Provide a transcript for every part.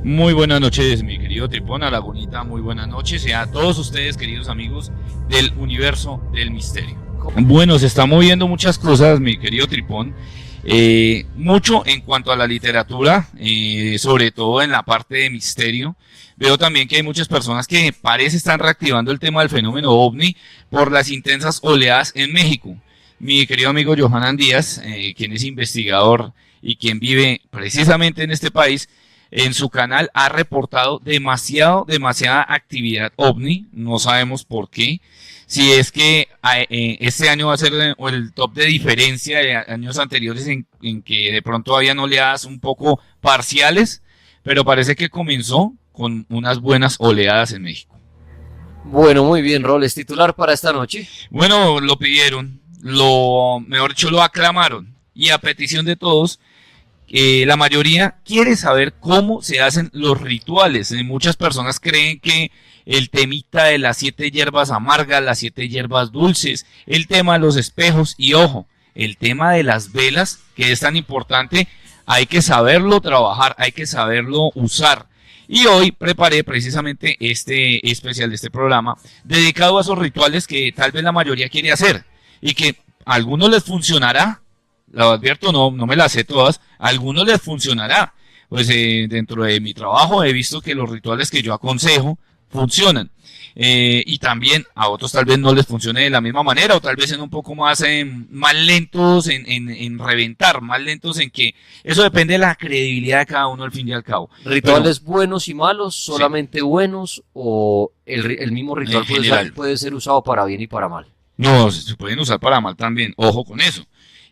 Muy buenas noches, mi querido Tripón, a Lagunita, muy buenas noches y a todos ustedes, queridos amigos del universo del misterio. Bueno, se están moviendo muchas cosas, mi querido Tripón, mucho en cuanto a la literatura, sobre todo en la parte de misterio. Veo también que hay muchas personas que parece están reactivando el tema del fenómeno OVNI por las intensas oleadas en México. Mi querido amigo Johanan Díaz, quien es investigador y quien vive precisamente en este país, en su canal ha reportado demasiada actividad ovni, no sabemos por qué. Si es que este año va a ser el top de diferencia de años anteriores en que de pronto habían oleadas un poco parciales, pero parece que comenzó con unas buenas oleadas en México. Bueno, muy bien, Roles, titular para esta noche. Bueno, lo pidieron, mejor dicho, lo aclamaron y a petición de todos. La mayoría quiere saber cómo se hacen los rituales. Muchas personas creen que el temita de las 7 hierbas amargas, las 7 hierbas dulces, el tema de los espejos y ojo, el tema de las velas, que es tan importante, hay que saberlo trabajar, hay que saberlo usar. Y hoy preparé precisamente este especial de este programa dedicado a esos rituales que tal vez la mayoría quiere hacer y que a algunos les funcionará. Lo advierto, no me las sé todas, a algunos les funcionará. Pues dentro de mi trabajo he visto que los rituales que yo aconsejo funcionan. Y también a otros tal vez no les funcione de la misma manera o tal vez en un poco más lentos en reventar, más lentos en que eso depende de la credibilidad de cada uno al fin y al cabo. ¿Rituales buenos y malos, solamente buenos o el mismo ritual puede ser usado para bien y para mal? No, se pueden usar para mal también, ojo con eso.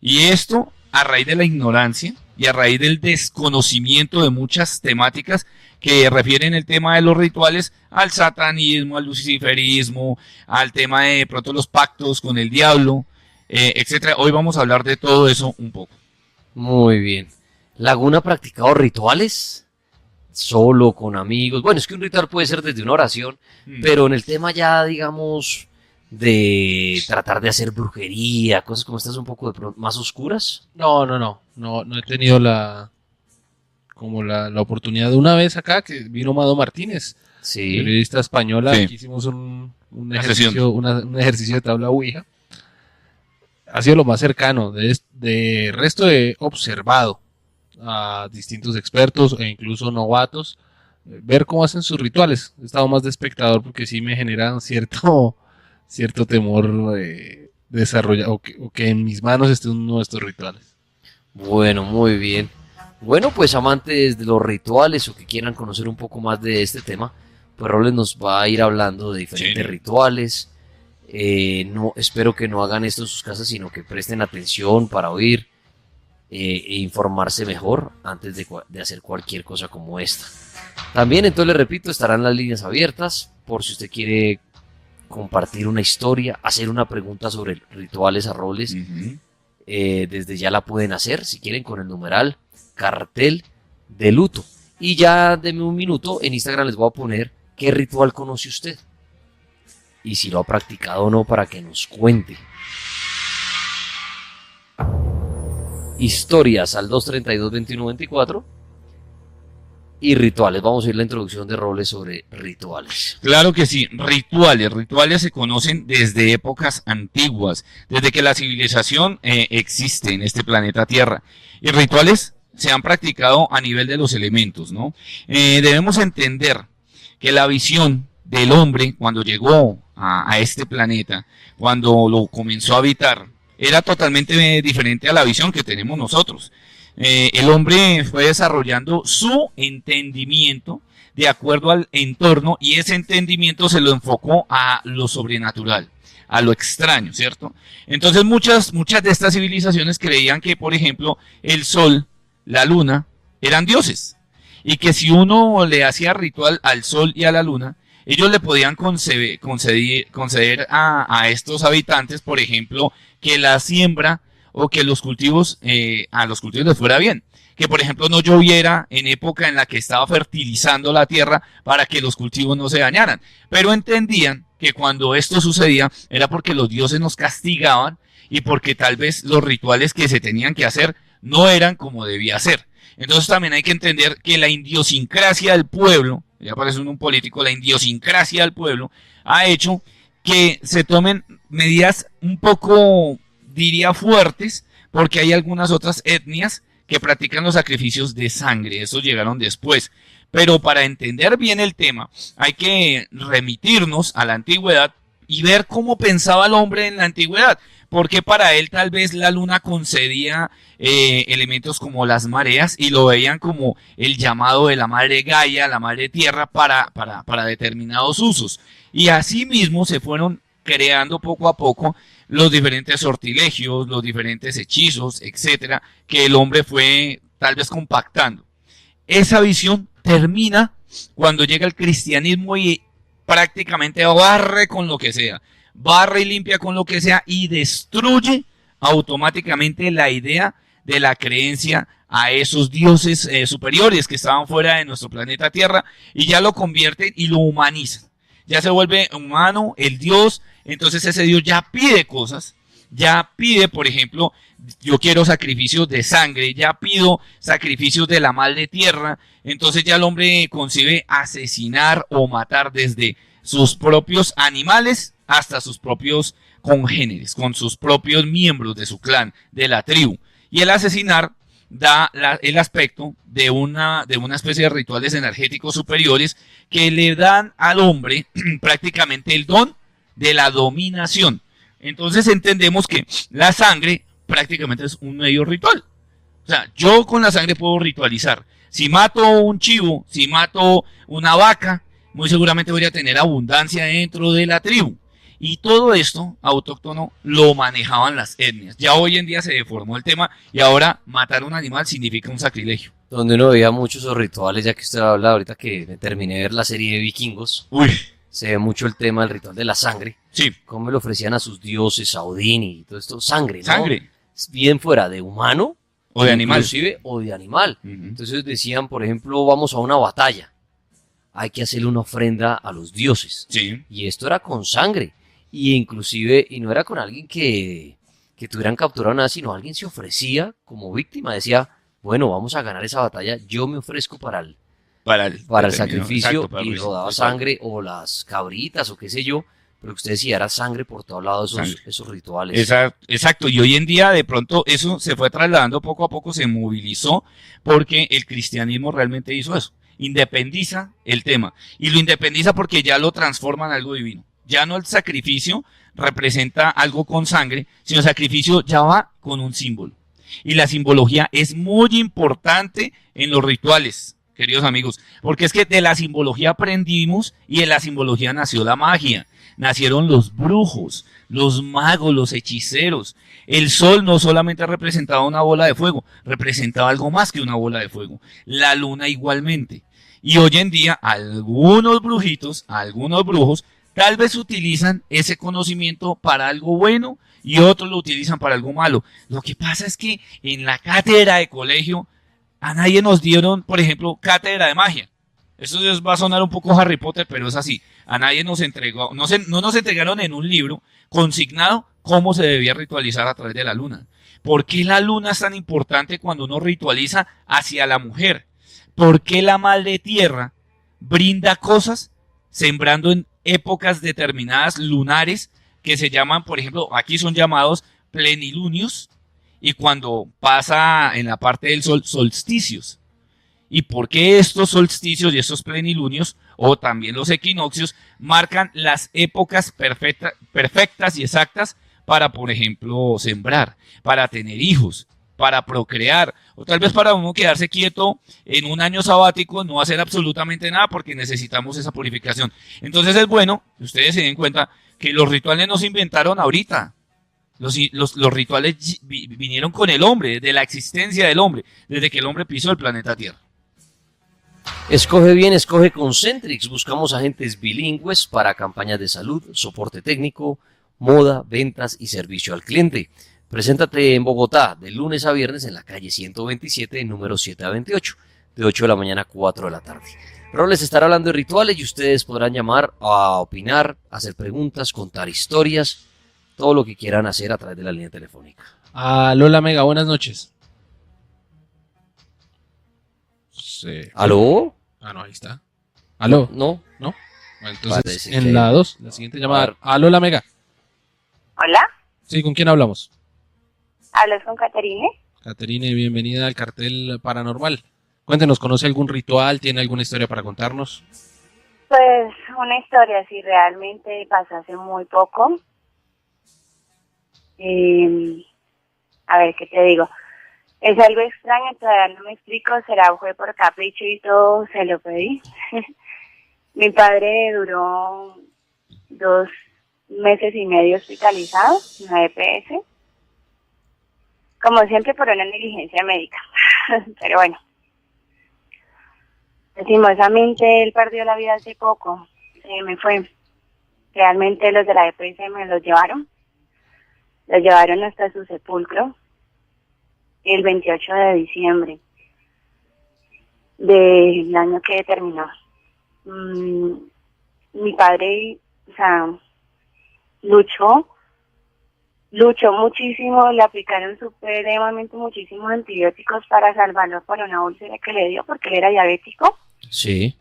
Y esto a raíz de la ignorancia y a raíz del desconocimiento de muchas temáticas que refieren el tema de los rituales al satanismo, al luciferismo, al tema de pronto los pactos con el diablo, etcétera. Hoy vamos a hablar de todo eso un poco. Muy bien. ¿Laguna ha practicado rituales? Solo, con amigos. Bueno, es que un ritual puede ser desde una oración, pero en el tema ya, digamos, de tratar de hacer brujería, cosas como estas un poco más oscuras. No he tenido la oportunidad de una vez acá que vino Mado Martínez, sí, periodista española, sí. que hicimos un ejercicio de tabla Ouija. Ha sido lo más cercano de resto de observado a distintos expertos e incluso novatos, ver cómo hacen sus rituales. He estado más de espectador porque sí me generan cierto temor desarrollar o que en mis manos esté uno de estos rituales. Bueno, muy bien. Bueno, pues amantes de los rituales o que quieran conocer un poco más de este tema, pues Roles nos va a ir hablando de diferentes rituales. Espero que no hagan esto en sus casas, sino que presten atención para oír e informarse mejor antes de hacer cualquier cosa como esta. También, entonces les repito, estarán las líneas abiertas por si usted quiere compartir una historia, hacer una pregunta sobre rituales a Roles. Desde ya la pueden hacer, si quieren, con el numeral cartel de luto. Y ya denme un minuto, en Instagram les voy a poner qué ritual conoce usted y si lo ha practicado o no, para que nos cuente. Historias al 232-2124 y rituales. Vamos a ir a la introducción de Roles sobre rituales. Claro que sí, rituales se conocen desde épocas antiguas, desde que la civilización existe en este planeta Tierra. Y rituales se han practicado a nivel de los elementos, ¿no? Debemos entender que la visión del hombre cuando llegó a este planeta, cuando lo comenzó a habitar, era totalmente diferente a la visión que tenemos nosotros. El hombre fue desarrollando su entendimiento de acuerdo al entorno y ese entendimiento se lo enfocó a lo sobrenatural, a lo extraño, ¿cierto? Entonces muchas de estas civilizaciones creían que, por ejemplo, el sol, la luna, eran dioses y que si uno le hacía ritual al sol y a la luna, ellos le podían conceder a estos habitantes, por ejemplo, que la siembra o que los cultivos, a los cultivos les fuera bien. Que por ejemplo no lloviera en época en la que estaba fertilizando la tierra para que los cultivos no se dañaran. Pero entendían que cuando esto sucedía era porque los dioses nos castigaban y porque tal vez los rituales que se tenían que hacer no eran como debía ser. Entonces también hay que entender que la idiosincrasia del pueblo, ya parece un político, la idiosincrasia del pueblo ha hecho que se tomen medidas un poco, diría, fuertes, porque hay algunas otras etnias que practican los sacrificios de sangre, esos llegaron después. Pero para entender bien el tema, hay que remitirnos a la antigüedad y ver cómo pensaba el hombre en la antigüedad, porque para él tal vez la luna concedía elementos como las mareas y lo veían como el llamado de la madre Gaia, la madre tierra, para determinados usos. Y así mismo se fueron creando poco a poco los diferentes sortilegios, los diferentes hechizos, etcétera, que el hombre fue tal vez compactando. Esa visión termina cuando llega el cristianismo y prácticamente barre con lo que sea, barre y limpia con lo que sea y destruye automáticamente la idea de la creencia a esos dioses superiores que estaban fuera de nuestro planeta Tierra y ya lo convierten y lo humanizan. Ya se vuelve humano el Dios, entonces ese Dios ya pide cosas, ya pide, por ejemplo, yo quiero sacrificios de sangre, ya pido sacrificios de la madre tierra, entonces ya el hombre concibe asesinar o matar desde sus propios animales hasta sus propios congéneres, con sus propios miembros de su clan, de la tribu. Y el asesinar da el aspecto de una especie de rituales energéticos superiores que le dan al hombre prácticamente el don de la dominación. Entonces entendemos que la sangre prácticamente es un medio ritual. O sea, yo con la sangre puedo ritualizar. Si mato un chivo, si mato una vaca, muy seguramente voy a tener abundancia dentro de la tribu. Y todo esto autóctono lo manejaban las etnias. Ya hoy en día se deformó el tema y ahora matar un animal significa un sacrilegio. Donde uno veía muchos esos rituales, ya que usted habla ahorita que me terminé de ver la serie de Vikingos. Uy. Se ve mucho el tema del ritual de la sangre. Sí. Cómo le ofrecían a sus dioses, a Odín y todo esto, sangre, ¿no? Sangre. Bien fuera de humano. O de animal. Inclusive, o de animal. Entonces decían, por ejemplo, vamos a una batalla. Hay que hacerle una ofrenda a los dioses. Sí. Y esto era con sangre. Y inclusive, y no era con alguien que tuvieran capturado nada, sino alguien se ofrecía como víctima. Decía, bueno, vamos a ganar esa batalla, yo me ofrezco para el sacrificio, exacto, y rodaba sangre o las cabritas o qué sé yo, pero usted decía, era sangre por todos lados esos rituales. Exacto, y hoy en día de pronto eso se fue trasladando poco a poco, se movilizó porque el cristianismo realmente hizo eso, independiza el tema, y lo independiza porque ya lo transforma en algo divino. Ya no el sacrificio representa algo con sangre, sino el sacrificio ya va con un símbolo. Y la simbología es muy importante en los rituales, queridos amigos, porque es que de la simbología aprendimos y de la simbología nació la magia. Nacieron los brujos, los magos, los hechiceros. El sol no solamente representaba una bola de fuego, representaba algo más que una bola de fuego. La luna igualmente. Y hoy en día algunos brujitos, algunos brujos, tal vez utilizan ese conocimiento para algo bueno y otros lo utilizan para algo malo. Lo que pasa es que en la cátedra de colegio a nadie nos dieron, por ejemplo, cátedra de magia. Eso va a sonar un poco Harry Potter, pero es así. A nadie nos entregó, no nos entregaron en un libro consignado cómo se debía ritualizar a través de la luna. ¿Por qué la luna es tan importante cuando uno ritualiza hacia la mujer? ¿Por qué la madre tierra brinda cosas sembrando en épocas determinadas lunares que se llaman, por ejemplo, aquí son llamados plenilunios, y cuando pasa en la parte del sol, solsticios? ¿Y por qué estos solsticios y estos plenilunios, o también los equinoccios, marcan las épocas perfectas y exactas para, por ejemplo, sembrar, para tener hijos, para procrear, o tal vez para uno quedarse quieto en un año sabático, no hacer absolutamente nada porque necesitamos esa purificación? Entonces es bueno que ustedes se den cuenta que los rituales no se inventaron ahorita. Los rituales vinieron con el hombre, de la existencia del hombre, desde que el hombre pisó el planeta Tierra. Escoge bien, escoge Concentrix. Buscamos agentes bilingües para campañas de salud, soporte técnico, moda, ventas y servicio al cliente. Preséntate en Bogotá de lunes a viernes en la calle 127, número 7 a 28, de 8 de la mañana a 4 de la tarde. Pero les estará hablando de rituales y ustedes podrán llamar a opinar, hacer preguntas, contar historias, todo lo que quieran hacer a través de la línea telefónica. Lola Mega, buenas noches. tenemos... ¿Aló? No, ahí está. ¿Aló? No. ¿No? Bueno, entonces, Parece en que- la 2, la siguiente llamada. ¿Aló, la Mega? Hola, Sí, ¿con quién hablamos? ¿hablas con Caterine? Caterine, bienvenida al Cartel Paranormal. Cuéntenos, ¿conoce algún ritual? ¿Tiene alguna historia para contarnos? Pues una historia, si realmente pasó hace muy poco. A ver, ¿qué te digo? Es algo extraño, todavía no me explico, fue por capricho y todo, se lo pedí. Mi padre duró 2 meses y medio hospitalizado en la EPS, como siempre por una negligencia médica, pero bueno. Lastimosamente él perdió la vida hace poco, se me fue. Realmente los de la EPS me lo llevaron hasta su sepulcro el 28 de diciembre del año que terminó. Mi padre, o sea, luchó muchísimo, le aplicaron supremamente muchísimos antibióticos para salvarlo por una úlcera que le dio porque él era diabético. Sí.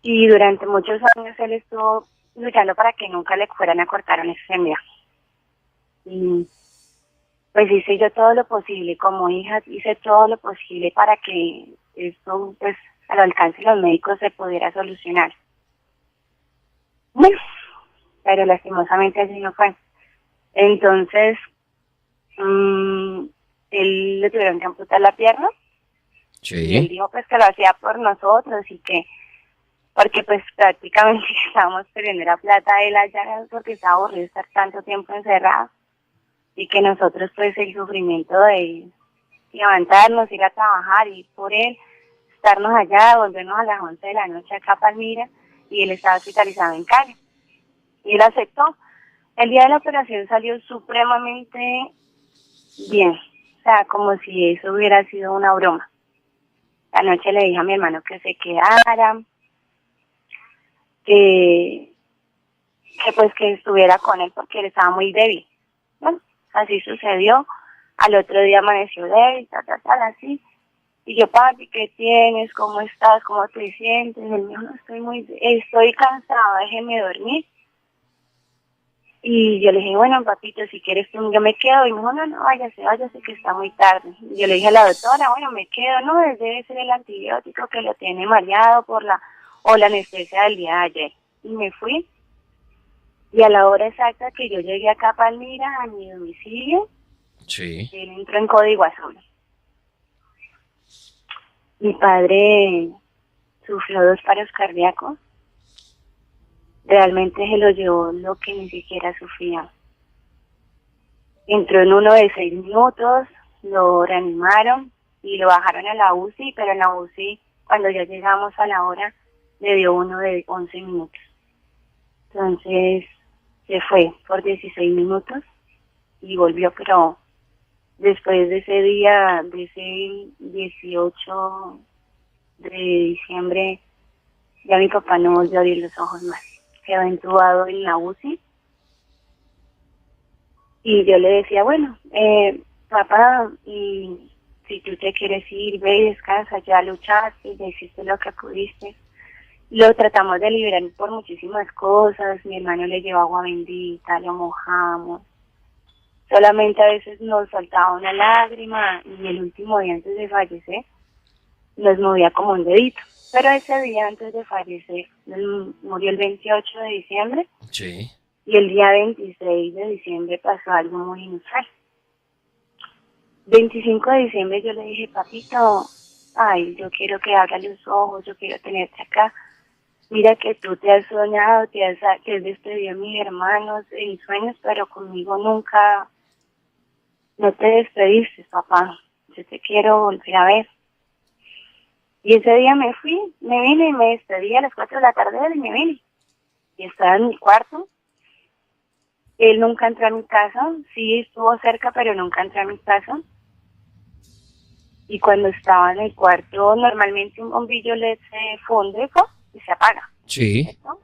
Y durante muchos años él estuvo luchando para que nunca le fueran a cortar una extremidad. Y pues hice yo todo lo posible, como hija hice todo lo posible para que esto, pues, al alcance de los médicos se pudiera solucionar. Bueno, pero lastimosamente así no fue. Entonces, él le tuvieron que amputar la pierna. Y él Sí. dijo pues que lo hacía por nosotros y que, porque pues prácticamente estábamos perdiendo la plata de él allá porque estaba aburrido de estar tanto tiempo encerrado y que nosotros pues el sufrimiento de levantarnos, ir a trabajar, ir por él, estarnos allá, volvernos a las 11 de la noche acá a Palmira y él estaba hospitalizado en Cali. Y él aceptó. El día de la operación salió supremamente bien, o sea, como si eso hubiera sido una broma. La noche le dije a mi hermano que se quedara, que pues que estuviera con él porque él estaba muy débil. Bueno, así sucedió. Al otro día amaneció débil, así. Y yo, papi, ¿qué tienes? ¿Cómo estás? ¿Cómo te sientes? Y él me dijo, no, estoy cansado, déjeme dormir. Y yo le dije, bueno, papito, si quieres tú, yo me quedo. Y me dijo, no, váyase, que está muy tarde. Y yo le dije a la doctora, bueno, me quedo, no, debe ser el antibiótico que lo tiene mareado o la anestesia del día de ayer. Y me fui. Y a la hora exacta que yo llegué acá a Palmira, a mi domicilio, Sí. él entró en código azul. Mi padre sufrió 2 paros cardíacos. Realmente se lo llevó lo que ni siquiera sufría. Entró en uno de 6 minutos, lo reanimaron y lo bajaron a la UCI, pero en la UCI, cuando ya llegamos a la hora, le dio uno de 11 minutos. Entonces, se fue por 16 minutos y volvió, pero después de ese día, de ese 18 de diciembre, ya mi papá no volvió a abrir los ojos más. Quedó entubado en la UCI. Y yo le decía, bueno, papá, y si tú te quieres ir, ve y descansa, ya luchaste, ya hiciste lo que pudiste. Lo tratamos de liberar por muchísimas cosas, mi hermano le llevó agua bendita, lo mojamos. Solamente a veces nos soltaba una lágrima y el último día antes de fallecer nos movía como un dedito. Pero ese día antes de fallecer, él murió el 28 de diciembre. Sí. Y el día 26 de diciembre pasó algo muy inusual. 25 de diciembre yo le dije, papito, ay, yo quiero que abra los ojos, yo quiero tenerte acá. Mira que tú te has soñado, te has despedido a mis hermanos en sueños, pero conmigo nunca, no te despediste, papá. Yo te quiero volver a ver. Y ese día me vine y me despedí a las 4 de la tarde y me vine. Y estaba en mi cuarto. Él nunca entró a mi casa, sí estuvo cerca, pero nunca entró a mi casa. Y cuando estaba en el cuarto, normalmente un bombillo LED se funde y se apaga. Sí. ¿Cierto?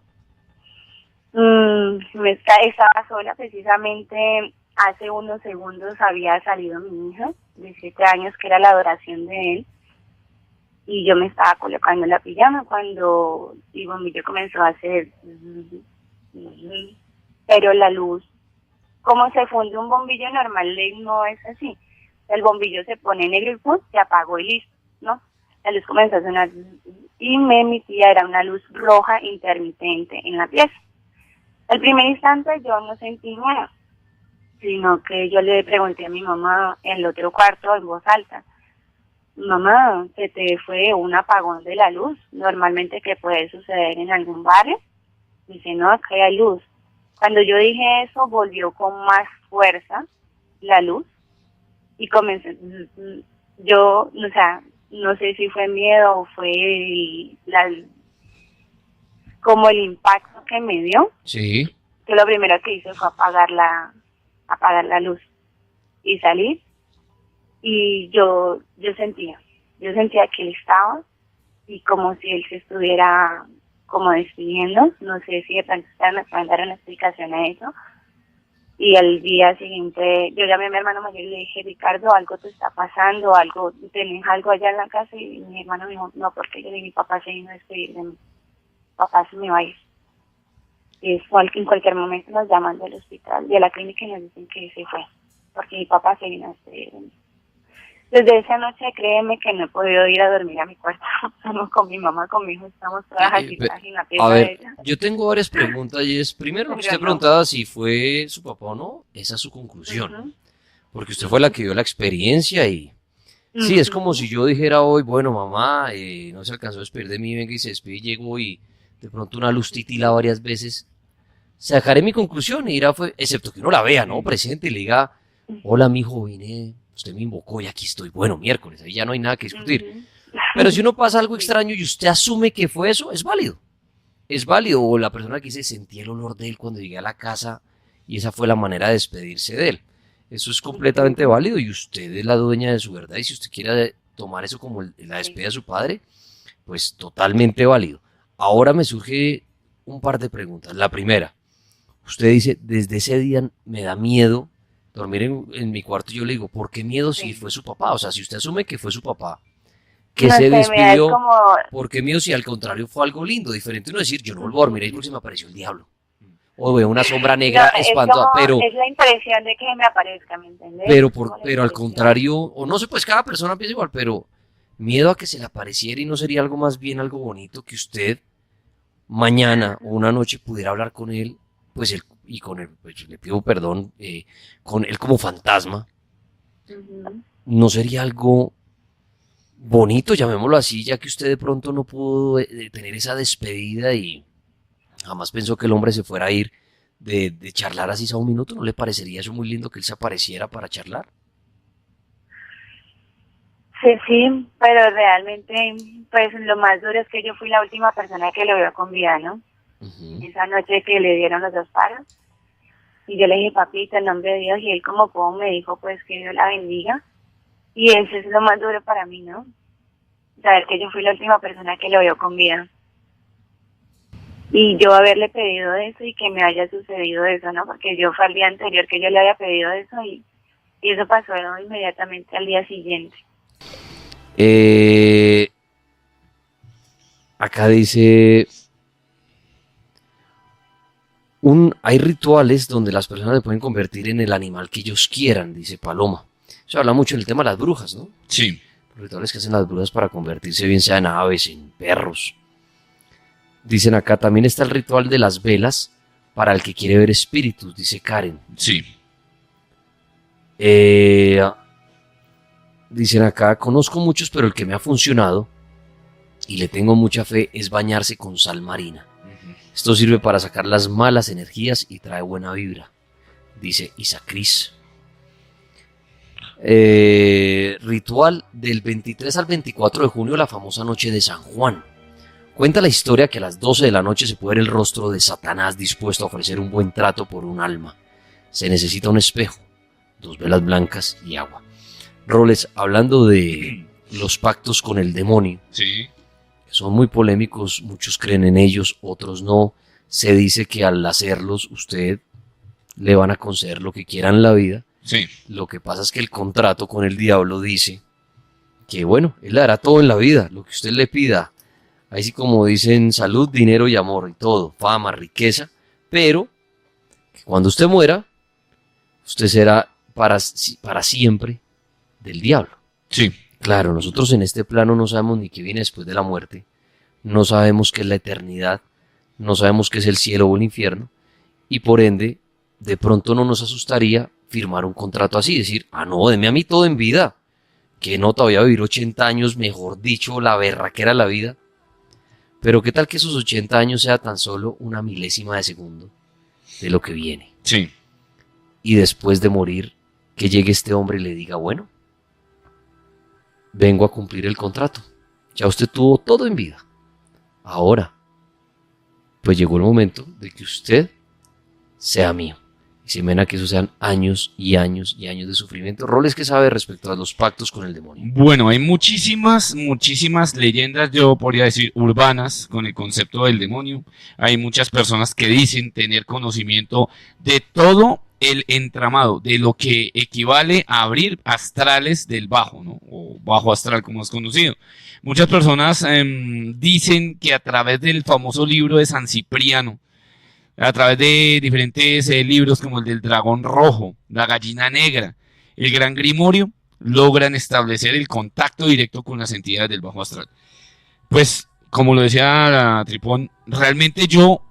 Estaba sola, precisamente hace unos segundos había salido mi hija de 7 años, que era la adoración de él. y yo me estaba colocando la pijama cuando el bombillo comenzó a hacer pero la luz, como se funde un bombillo normal, no es así. El bombillo se pone negro y ¡pum! Se apagó y listo, ¿no? La luz comenzó a sonar y me emitía, era una luz roja intermitente en la pieza. El primer instante yo no sentí nada, sino que yo le pregunté a mi mamá en el otro cuarto en voz alta: mamá, ¿se te fue un apagón de la luz? Normalmente que puede suceder en algún barrio. Dice, no, acá hay luz. Cuando yo dije eso, volvió con más fuerza la luz y comencé, yo, o sea, no sé si fue miedo o fue como el impacto que me dio. Sí. Que lo primero que hice fue apagar la luz y salir. Y yo sentía que él estaba y como si él se estuviera como despidiendo, no sé si de pronto ustedes me pueden dar una explicación a eso. Y al día siguiente yo llamé a mi hermano mayor y le dije, Ricardo, algo te está pasando, tenés algo allá en la casa, y mi hermano me dijo, no, porque yo dije, mi papá se vino a despedir de mí, papá se me va a ir. Y en cualquier momento nos llaman del hospital, de la clínica, y nos dicen que se fue, porque mi papá se vino a despedir de mí. Desde esa noche, créeme que no he podido ir a dormir a mi cuarto. Estamos con mi mamá, con mi hijo, estamos todas agitadas en la pieza de ella. Yo tengo varias preguntas y es, primero, lo que usted preguntaba si fue su papá o no, esa es su conclusión. Porque usted fue la que vio la experiencia y... Sí, es como si yo dijera hoy, bueno, mamá, no se alcanzó a despedir de mí, venga y se despide, llegó y de pronto una luz titila varias veces. Sacaré mi conclusión y irá, excepto que uno la vea, ¿no? Presente y le diga, hola, mijo, vine... Usted me invocó y aquí estoy. Bueno, miércoles, ahí ya no hay nada que discutir. Pero si uno pasa algo extraño y usted asume que fue eso, es válido. Es válido. O la persona que dice, sentí el olor de él cuando llegué a la casa y esa fue la manera de despedirse de él. Eso es completamente válido y usted es la dueña de su verdad. Y si usted quiere tomar eso como la despedida de su padre, pues totalmente válido. Ahora me surge un par de preguntas. La primera, usted dice, desde ese día me da miedo dormir en mi cuarto. Yo le digo, ¿por qué miedo si fue su papá? O sea, si usted asume que fue su papá, que no se despidió, como... ¿por qué miedo si al contrario fue algo lindo? Diferente uno decir, yo no vuelvo a dormir ahí porque se me apareció el diablo. O veo una sombra negra espantosa, pero... Es la impresión de que me aparezca, ¿me entiendes? Pero al contrario, o no sé, pues cada persona piensa igual, pero miedo a que se le apareciera y no sería algo más bien algo bonito que usted mañana o una noche pudiera hablar con él, pues él, y con él, pues le pido perdón, con él como fantasma, ¿no sería algo bonito, llamémoslo así, ya que usted de pronto no pudo tener esa despedida y jamás pensó que el hombre se fuera a ir de charlar así a un minuto? ¿No le parecería eso muy lindo que él se apareciera para charlar? Sí, pero realmente, pues lo más duro es que yo fui la última persona que lo vio con vida, ¿no? Esa noche que le dieron los 2 paros, y yo le dije, papito, en nombre de Dios, y él como pudo me dijo, pues que Dios la bendiga, y eso es lo más duro para mí, ¿no? Saber que yo fui la última persona que lo vio con vida, y yo haberle pedido eso y que me haya sucedido eso, ¿no? Porque yo fue al día anterior que yo le había pedido eso, y eso pasó inmediatamente al día siguiente. Acá dice... hay rituales donde las personas se pueden convertir en el animal que ellos quieran, dice Paloma. Eso habla mucho en el tema de las brujas, ¿no? Sí. Los rituales que hacen las brujas para convertirse, bien sea en aves, en perros. Dicen acá, también está el ritual de las velas para el que quiere ver espíritus, dice Karen. Sí. Dicen acá, conozco muchos, pero el que me ha funcionado y le tengo mucha fe es bañarse con sal marina. Esto sirve para sacar las malas energías y trae buena vibra, dice Isacris. Ritual del 23 al 24 de junio, la famosa noche de San Juan. Cuenta la historia que a las 12 de la noche se puede ver el rostro de Satanás dispuesto a ofrecer un buen trato por un alma. Se necesita un espejo, 2 velas blancas y agua. Roles, hablando de los pactos con el demonio. Sí. Son muy polémicos, muchos creen en ellos, otros no. Se dice que al hacerlos usted le van a conceder lo que quiera en la vida. Sí. Lo que pasa es que el contrato con el diablo dice que bueno, él le dará todo en la vida, lo que usted le pida. Ahí sí, como dicen, salud, dinero y amor y todo, fama, riqueza, pero que cuando usted muera, usted será para siempre del diablo. Sí. Claro, nosotros en este plano no sabemos ni qué viene después de la muerte, no sabemos qué es la eternidad, no sabemos qué es el cielo o el infierno, y por ende, de pronto no nos asustaría firmar un contrato así, decir, no, deme a mí todo en vida, que no, todavía vivir 80 años, mejor dicho, la berraquera de la vida. Pero qué tal que esos 80 años sea tan solo una milésima de segundo de lo que viene. Sí. Y después de morir, que llegue este hombre y le diga, bueno, vengo a cumplir el contrato. Ya usted tuvo todo en vida. Ahora, pues llegó el momento de que usted sea mío. Y se mena que eso sean años y años y años de sufrimiento. Roles que sabe respecto a los pactos con el demonio. Bueno, hay muchísimas leyendas, yo podría decir urbanas, con el concepto del demonio. Hay muchas personas que dicen tener conocimiento de todo el entramado, de lo que equivale a abrir astrales del bajo, ¿no? O bajo astral, como es conocido. Muchas personas dicen que a través del famoso libro de San Cipriano, a través de diferentes libros como el del dragón rojo, la gallina negra, el gran grimorio, logran establecer el contacto directo con las entidades del bajo astral. Pues, como lo decía Tripón, realmente yo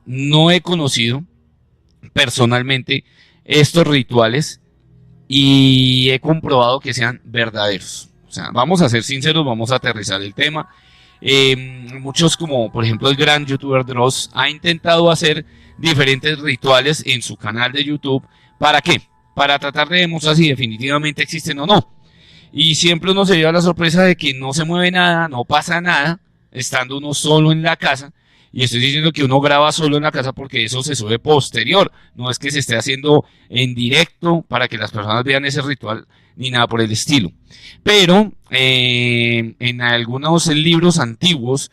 no he conocido personalmente estos rituales y he comprobado que sean verdaderos. O sea, vamos a ser sinceros, vamos a aterrizar el tema. Muchos, como por ejemplo el gran youtuber Dross, ha intentado hacer diferentes rituales en su canal de YouTube. ¿Para qué? Para tratar de demostrar si definitivamente existen o no. Y siempre uno se lleva la sorpresa de que no se mueve nada, no pasa nada, estando uno solo en la casa. Y estoy diciendo que uno graba solo en la casa porque eso se sube posterior. No es que se esté haciendo en directo para que las personas vean ese ritual ni nada por el estilo. Pero en algunos libros antiguos,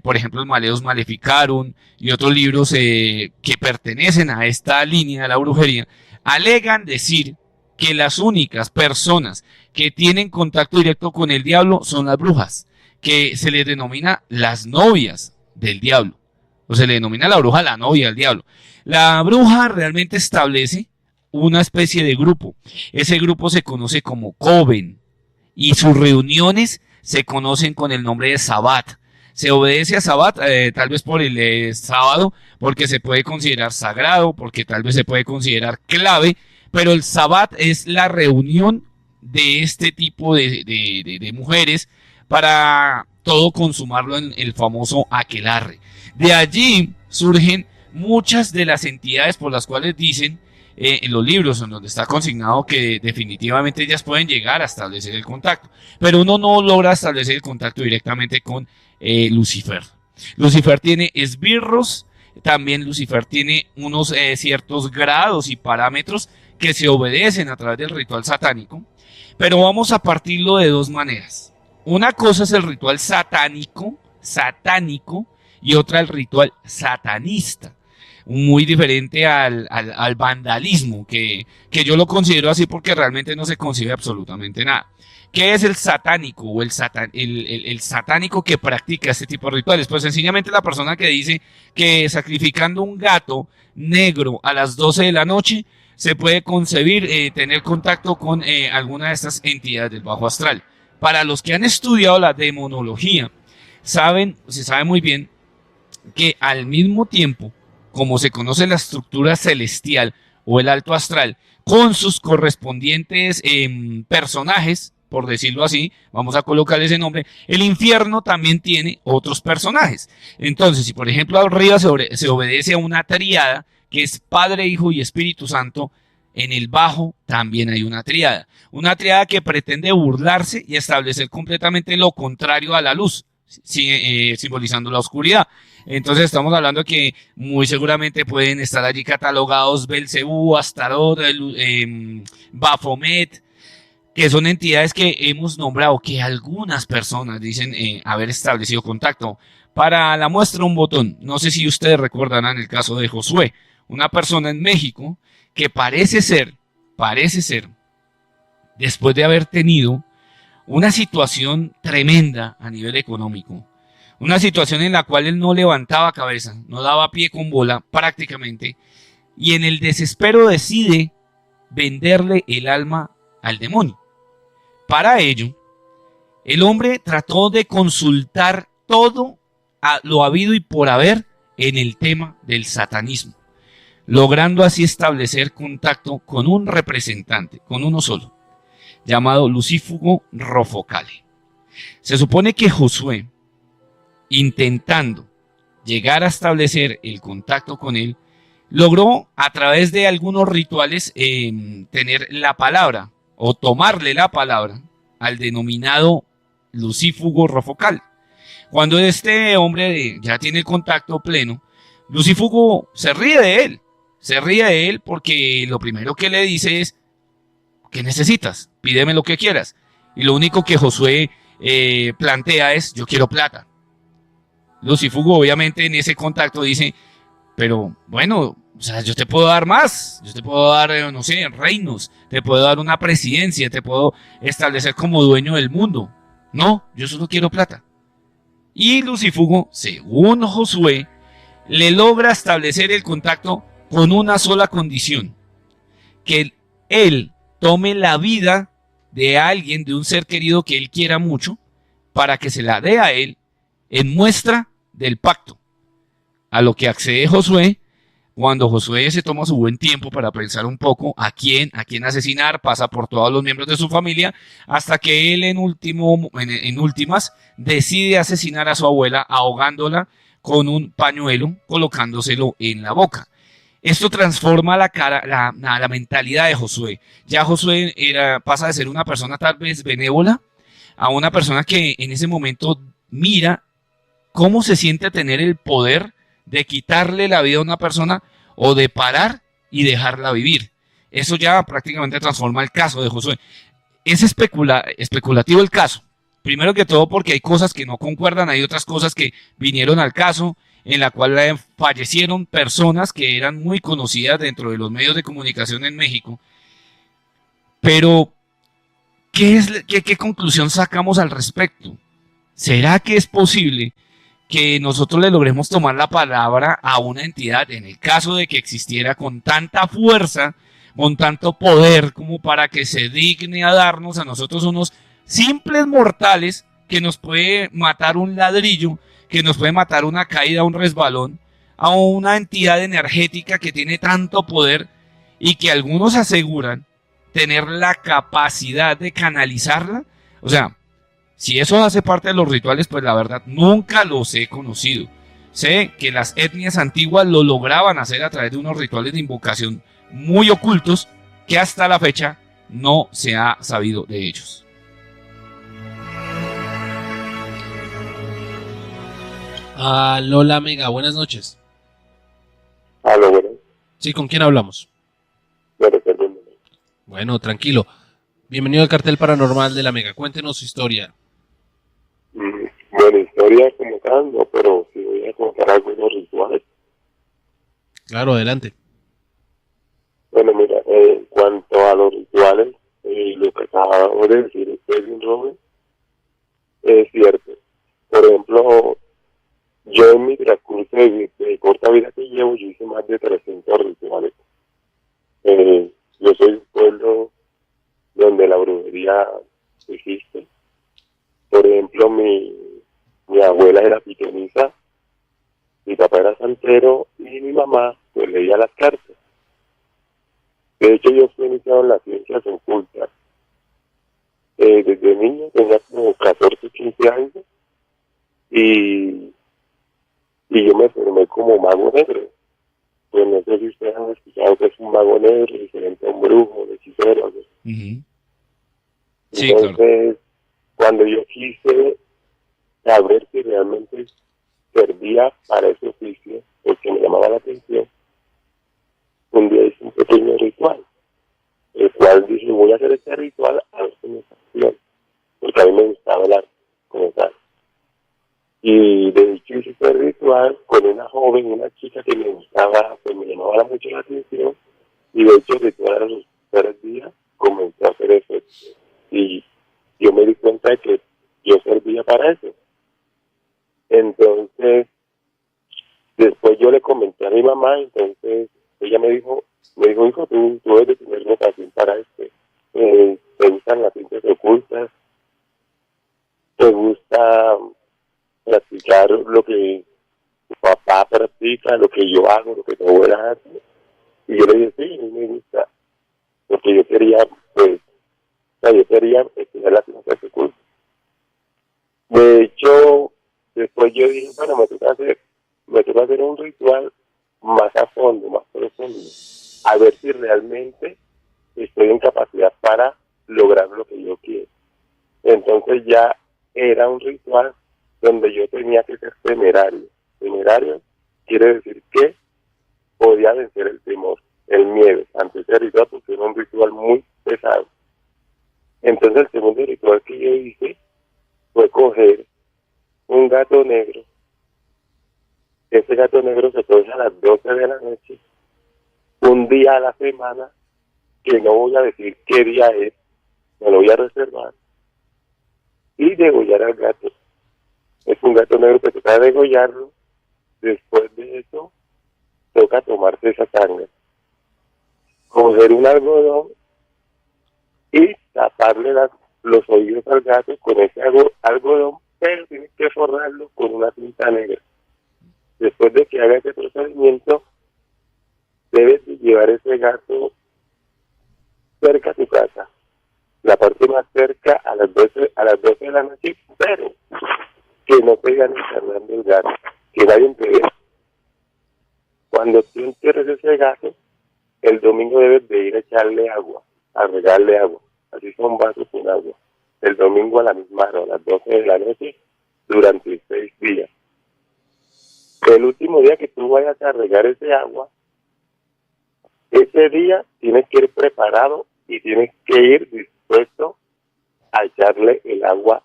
por ejemplo el Maleus Maleficarum y otros libros que pertenecen a esta línea de la brujería, alegan decir que las únicas personas que tienen contacto directo con el diablo son las brujas, que se les denomina las novias del diablo, o se le denomina a la bruja la novia del diablo. La bruja realmente establece una especie de grupo. Ese grupo se conoce como coven y sus reuniones se conocen con el nombre de Sabbat. Se obedece a Sabbat, tal vez por el sábado, porque se puede considerar sagrado, porque tal vez se puede considerar clave, pero el Sabbat es la reunión de este tipo de mujeres para todo consumarlo en el famoso aquelarre. De allí surgen muchas de las entidades por las cuales dicen en los libros en donde está consignado que definitivamente ellas pueden llegar a establecer el contacto, pero uno no logra establecer el contacto directamente con Lucifer. Lucifer tiene esbirros, también Lucifer tiene unos ciertos grados y parámetros que se obedecen a través del ritual satánico, pero vamos a partirlo de dos maneras. Una cosa es el ritual satánico, y otra el ritual satanista, muy diferente al vandalismo, que yo lo considero así porque realmente no se concibe absolutamente nada. ¿Qué es el satánico o el satánico que practica este tipo de rituales? Pues sencillamente la persona que dice que sacrificando un gato negro a las 12 de la noche se puede concebir tener contacto con alguna de estas entidades del bajo astral. Para los que han estudiado la demonología, se sabe muy bien que al mismo tiempo, como se conoce la estructura celestial o el alto astral, con sus correspondientes personajes, por decirlo así, vamos a colocarle ese nombre, el infierno también tiene otros personajes. Entonces, si por ejemplo arriba se obedece a una tríada, que es Padre, Hijo y Espíritu Santo, en el bajo también hay una tríada que pretende burlarse y establecer completamente lo contrario a la luz, simbolizando la oscuridad. Entonces estamos hablando que muy seguramente pueden estar allí catalogados Belcebú, Astarot, Baphomet, que son entidades que hemos nombrado, que algunas personas dicen haber establecido contacto. Para la muestra un botón, no sé si ustedes recordarán el caso de Josué, una persona en México que parece ser, después de haber tenido una situación tremenda a nivel económico. Una situación en la cual él no levantaba cabeza, no daba pie con bola prácticamente, y en el desespero decide venderle el alma al demonio. Para ello, el hombre trató de consultar todo lo habido y por haber en el tema del satanismo, logrando así establecer contacto con un representante, con uno solo, llamado Lucífugo Rofocale. Se supone que Josué, intentando llegar a establecer el contacto con él, logró a través de algunos rituales tener la palabra o tomarle la palabra al denominado Lucífugo Rofocale. Cuando este hombre ya tiene el contacto pleno, Lucífugo se ríe de él porque lo primero que le dice es: ¿qué necesitas? Pídeme lo que quieras. Y lo único que Josué plantea es: yo quiero plata. Lucífugo obviamente en ese contacto dice: pero bueno, o sea, yo te puedo dar más, yo te puedo dar, no sé, reinos, te puedo dar una presidencia, te puedo establecer como dueño del mundo. No, yo solo quiero plata. Y Lucífugo, según Josué, le logra establecer el contacto con una sola condición: que él tome la vida de alguien, de un ser querido que él quiera mucho, para que se la dé a él en muestra del pacto. A lo que accede Josué. Cuando Josué se toma su buen tiempo para pensar un poco a quién asesinar, pasa por todos los miembros de su familia, hasta que él en últimas decide asesinar a su abuela ahogándola con un pañuelo, colocándoselo en la boca. Esto transforma la mentalidad de Josué. Ya Josué pasa de ser una persona tal vez benévola a una persona que en ese momento mira cómo se siente tener el poder de quitarle la vida a una persona o de parar y dejarla vivir. Eso ya prácticamente transforma el caso de Josué. Es especulativo el caso. Primero que todo porque hay cosas que no concuerdan, hay otras cosas que vinieron al caso, en la cual fallecieron personas que eran muy conocidas dentro de los medios de comunicación en México. Pero, ¿qué conclusión sacamos al respecto? ¿Será que es posible que nosotros le logremos tomar la palabra a una entidad, en el caso de que existiera, con tanta fuerza, con tanto poder, como para que se digne a darnos a nosotros unos simples mortales, que nos puede matar un ladrillo, que nos puede matar una caída, un resbalón, a una entidad energética que tiene tanto poder y que algunos aseguran tener la capacidad de canalizarla? O sea, si eso hace parte de los rituales, pues la verdad nunca los he conocido. Sé que las etnias antiguas lo lograban hacer a través de unos rituales de invocación muy ocultos que hasta la fecha no se ha sabido de ellos. Lola Mega, buenas noches. Aló, bueno. Sí, ¿con quién hablamos? Bueno, tranquilo. Bienvenido al Cartel Paranormal de la Mega. Cuéntenos su historia. Bueno, historia como tal, no, pero sí voy a contar algunos rituales. Claro, adelante. Bueno, mira, en cuanto a los rituales, lo que acabo de decir Kevin Robert es cierto. Por ejemplo, yo en mi transcurso de corta vida que llevo, yo hice más de 300 rituales. Yo soy un pueblo donde la brujería existe. Por ejemplo, mi abuela era pitoniza, mi papá era santero y mi mamá pues leía las cartas. De hecho, yo fui iniciado en las ciencias ocultas. Desde niño tenía como 14, 15 años y yo me formé como mago negro. Pues no sé si ustedes han escuchado que es un mago negro, diferente a un brujo, un hechicero. Sí, entonces, claro, cuando yo quise saber si realmente servía para ese oficio, porque me llamaba la atención, un día hice un pequeño ritual, el cual dije: voy a hacer este ritual a ver si me funciona, porque a mí me gustaba hablar como tal. Y de hecho hice este ritual con una joven, una chica que me gustaba, pues me llamaba mucho la atención, y de hecho el ritual a los 3 días comenzó a hacer efecto. Y yo me di cuenta resulta que yo servía para eso. Entonces, después yo le comenté a mi mamá, entonces ella me dijo, hijo, tú debes de tener vocación para esto. Te gustan las ciencias ocultas, te gusta practicar lo que tu papá practica, lo que yo hago, lo que tu abuela hace. Y yo le dije, sí, a mí me gusta, porque yo quería, pues, yo quería estudiar las ciencias ocultas. De hecho, después yo dije, bueno, me toca hacer un ritual más a fondo, más profundo, a ver si realmente estoy en capacidad para lograr lo que yo quiero. Entonces ya era un ritual donde yo tenía que ser temerario. Temerario quiere decir que podía vencer el temor, el miedo ante ese ritual, porque era un ritual muy pesado. Entonces el segundo ritual que yo hice fue coger un gato negro. Ese gato negro se coge a las 12 de la noche, un día a la semana, que no voy a decir qué día es, me lo voy a reservar, y degollar al gato. Es un gato negro que toca degollarlo. Después de eso, toca tomarse esa sangre, coger un algodón y taparle los oídos al gato con ese algodón, pero tienes que forrarlo con una cinta negra. Después de que haga ese procedimiento, debes de llevar ese gato cerca a tu casa, la parte más cerca a las 12 de la noche, pero que no te vayan encarnando el gato, que nadie te vea. Cuando tú entierres ese gato, el domingo debes de ir a echarle agua, a regarle agua, así son vasos con agua, el domingo a la misma hora, a las 12 de la noche, durante 6 días. El último día que tú vayas a regar ese agua, ese día tienes que ir preparado y tienes que ir dispuesto a echarle el agua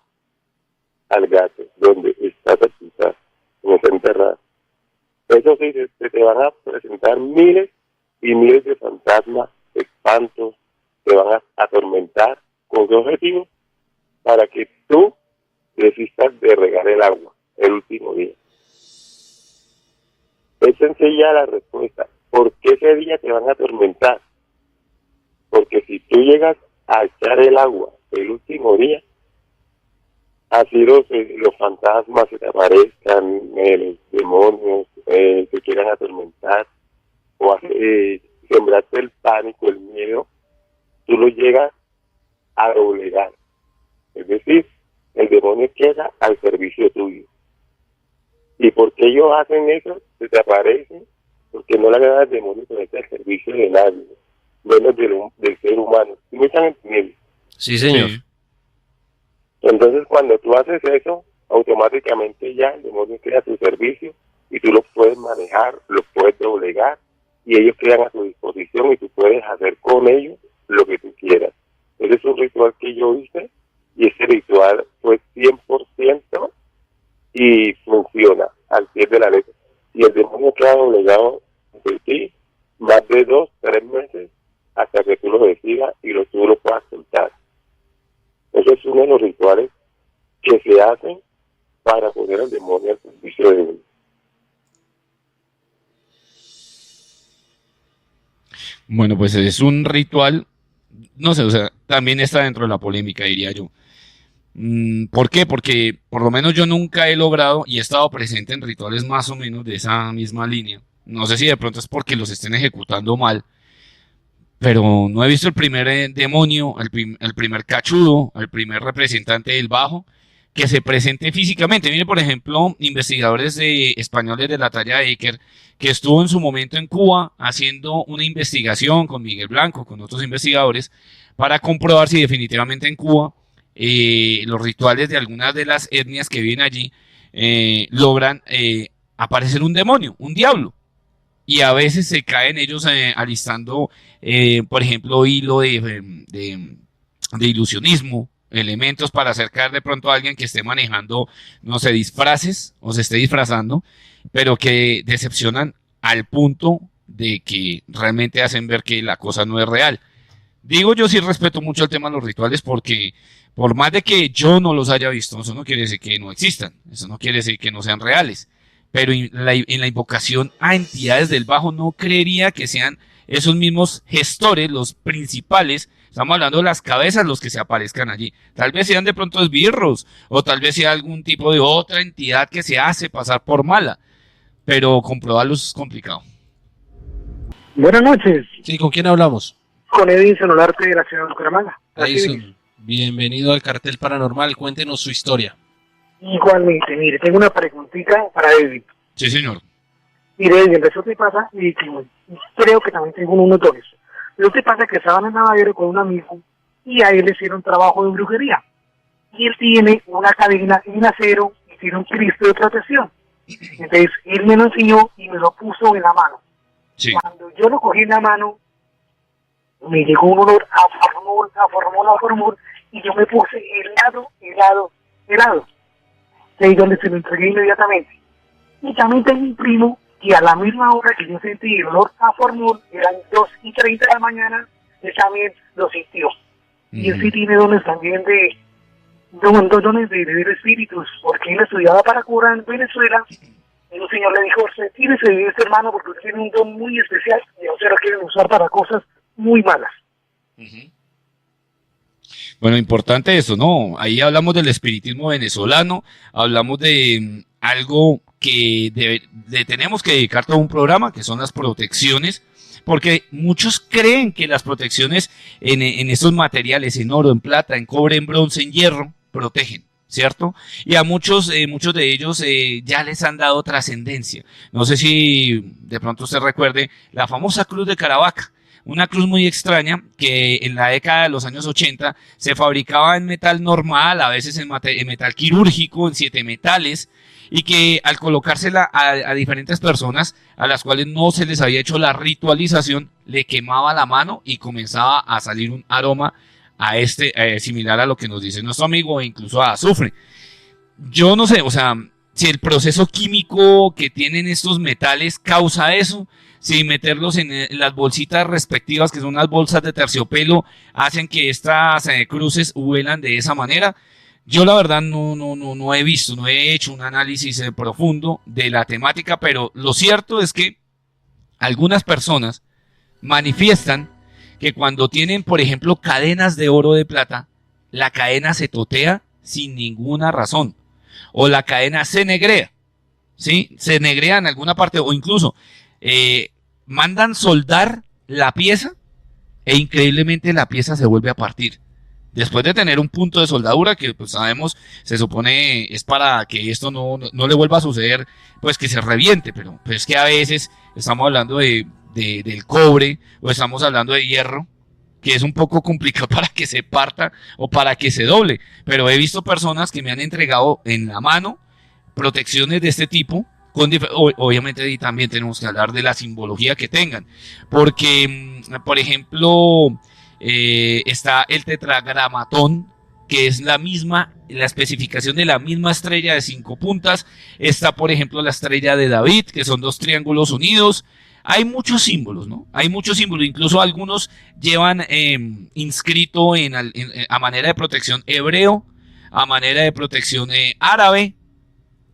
al gato, donde está sepultado, donde está enterrado. Eso sí, se te van a presentar miles y miles de fantasmas, espantos, te van a atormentar. ¿Con qué objetivo? Para que tú desistas de regar el agua el último día. Es sencilla la respuesta. ¿Por qué ese día te van a atormentar? Porque si tú llegas a echar el agua el último día, así los fantasmas se te aparezcan, los demonios te quieran atormentar, o sembrarte el pánico, el miedo, tú lo llegas a doblegar. Es decir, el demonio queda al servicio tuyo. ¿Y por qué ellos hacen eso? Se te aparecen porque no le agrada al demonio ponerse al servicio de nadie, menos del ser humano. ¿Sí me están entendiendo? Sí, señor. Sí. Entonces, cuando tú haces eso, automáticamente ya el demonio queda a tu servicio y tú los puedes manejar, los puedes doblegar y ellos quedan a tu disposición y tú puedes hacer con ellos lo que tú quieras. Ese es un ritual que yo hice y ese ritual fue 100% y funciona al pie de la letra. Y el demonio queda doblegado de ti más de 2-3 meses hasta que tú lo decidas y tú lo puedas soltar. Ese es uno de los rituales que se hacen para poner al demonio al servicio de uno. Bueno, pues es un ritual, no sé, o sea, también está dentro de la polémica, diría yo. ¿Por qué? Porque por lo menos yo nunca he logrado y he estado presente en rituales más o menos de esa misma línea. No sé si de pronto es porque los estén ejecutando mal, pero no he visto el primer demonio, el primer cachudo, el primer representante del bajo que se presente físicamente. Mire, por ejemplo, investigadores españoles de la talla de Eker, que estuvo en su momento en Cuba haciendo una investigación con Miguel Blanco, con otros investigadores, para comprobar si definitivamente en Cuba los rituales de algunas de las etnias que viven allí logran aparecer un demonio, un diablo. Y a veces se caen ellos alistando, por ejemplo, hilo de ilusionismo, elementos para acercar de pronto a alguien que esté manejando, no sé, disfraces o se esté disfrazando, pero que decepcionan al punto de que realmente hacen ver que la cosa no es real. Digo, yo sí respeto mucho el tema de los rituales porque Por más de que yo no los haya visto, eso no quiere decir que no existan, eso no quiere decir que no sean reales. Pero en la invocación a entidades del bajo no creería que sean esos mismos gestores, los principales. Estamos hablando de las cabezas los que se aparezcan allí. Tal vez sean de pronto esbirros, o tal vez sea algún tipo de otra entidad que se hace pasar por mala. Pero comprobarlo es complicado. Buenas noches. Sí, ¿con quién hablamos? Con Edinson Olarte de la ciudad de Bucaramanga. Edison, bienvenido al Cartel Paranormal. Cuéntenos su historia. Igualmente, mire, tengo una preguntita para Edwin. Sí, señor. Mire, Edwin, eso te pasa, y creo que también tengo unos dones. Pero te pasa que estaban en Navadero con un amigo y a él le hicieron trabajo de brujería. Y él tiene una cadena en acero y tiene un Cristo de protección. Entonces, él me lo enseñó y me lo puso en la mano. Sí. Cuando yo lo cogí en la mano, me llegó un olor a formol, y yo me puse helado. Ahí donde se lo entregué inmediatamente. Y también tengo un primo que a la misma hora que yo sentí el olor a formol, eran 2:30 de la mañana, él también lo sintió. Y él sí tiene dones también de dones de ver espíritus, porque él estudiaba para curar en Venezuela. Y un señor le dijo: usted tiene ese hermano porque usted tiene un don muy especial y a usted lo quieren usar para cosas muy malas. Bueno, importante eso, ¿no? Ahí hablamos del espiritismo venezolano, hablamos de algo que tenemos que dedicar todo un programa, que son las protecciones, porque muchos creen que las protecciones en estos materiales, en oro, en plata, en cobre, en bronce, en hierro, protegen, ¿cierto? Y a muchos de ellos ya les han dado trascendencia. No sé si de pronto usted recuerde la famosa cruz de Caravaca. Una cruz muy extraña que en la década de los años 80 se fabricaba en metal normal, a veces en metal quirúrgico, en 7 metales, y que al colocársela a diferentes personas a las cuales no se les había hecho la ritualización, le quemaba la mano y comenzaba a salir un aroma similar a lo que nos dice nuestro amigo, e incluso a azufre. Yo no sé, o sea, si el proceso químico que tienen estos metales causa eso, si meterlos en las bolsitas respectivas, que son unas bolsas de terciopelo, hacen que estas cruces huelan de esa manera. Yo la verdad no he visto, no he hecho un análisis profundo de la temática, pero lo cierto es que algunas personas manifiestan que cuando tienen, por ejemplo, cadenas de oro o de plata, la cadena se totea sin ninguna razón, o la cadena se negrea, ¿sí? Se negrea en alguna parte, o incluso mandan soldar la pieza e increíblemente la pieza se vuelve a partir. Después de tener un punto de soldadura que pues sabemos, se supone es para que esto no le vuelva a suceder, pues que se reviente, pero es que a veces estamos hablando del cobre o estamos hablando de hierro, que es un poco complicado para que se parta o para que se doble, pero he visto personas que me han entregado en la mano protecciones de este tipo, obviamente y también tenemos que hablar de la simbología que tengan, porque por ejemplo está el tetragramatón, que es la especificación de la misma estrella de 5 puntas. Está, por ejemplo, la estrella de David, que son 2 triángulos unidos. Hay muchos símbolos, ¿no? Hay muchos símbolos, incluso algunos llevan inscrito a manera de protección hebreo, a manera de protección árabe.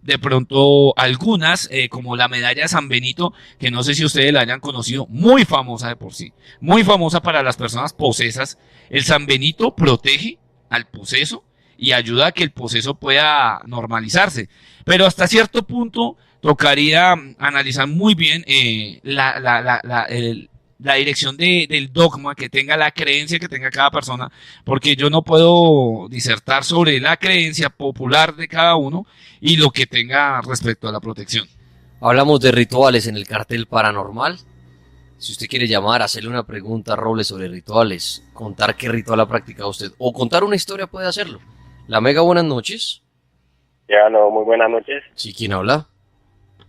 De pronto algunas, como la medalla de San Benito, que no sé si ustedes la hayan conocido, muy famosa de por sí, muy famosa para las personas posesas. El San Benito protege al poseso y ayuda a que el poseso pueda normalizarse, pero hasta cierto punto tocaría analizar muy bien la dirección del dogma que tenga, la creencia que tenga cada persona, porque yo no puedo disertar sobre la creencia popular de cada uno y lo que tenga respecto a la protección. Hablamos de rituales en el Cartel Paranormal. Si usted quiere llamar, hacerle una pregunta a Robles sobre rituales, contar qué ritual ha practicado usted o contar una historia, puede hacerlo. La Mega, buenas noches. Ya, no, muy buenas noches. Sí, ¿quién habla?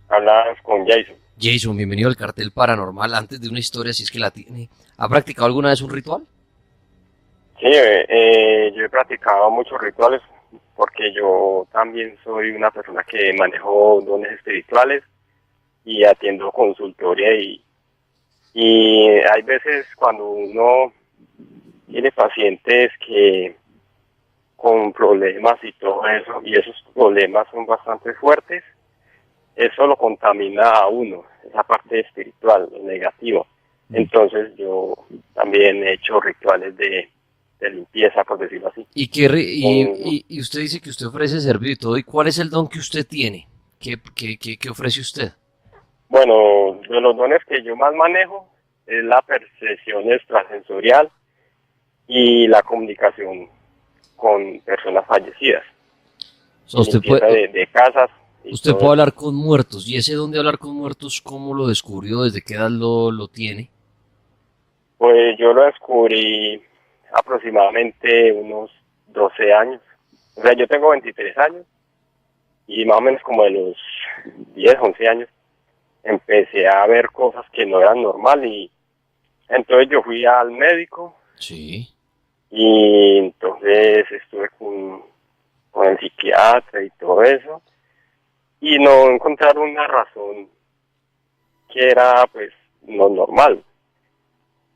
Hablas con Jason. Jason, bienvenido al Cartel Paranormal. Antes de una historia, si es que la tiene, ¿ha practicado alguna vez un ritual? Sí, yo he practicado muchos rituales porque yo también soy una persona que manejo dones espirituales y atiendo consultoría y hay veces cuando uno tiene pacientes que con problemas y todo eso, y esos problemas son bastante fuertes, eso lo contamina a uno, esa parte espiritual, lo negativo. Entonces yo también he hecho rituales de limpieza, por decirlo así. Y usted dice que usted ofrece servicio y todo, ¿y cuál es el don que usted tiene? ¿Qué ofrece usted? Bueno, de los dones que yo más manejo es la percepción extrasensorial y la comunicación con personas fallecidas. O sea, usted puede, de casas. Usted puede hablar con muertos. ¿Y ese don de hablar con muertos, cómo lo descubrió? ¿Desde qué edad lo tiene? Pues yo lo descubrí aproximadamente unos 12 años. O sea, yo tengo 23 años y más o menos como de los 10, 11 años empecé a ver cosas que no eran normal y entonces yo fui al médico. Sí. Y entonces estuve con el psiquiatra y todo eso y no encontraron una razón que era pues no normal.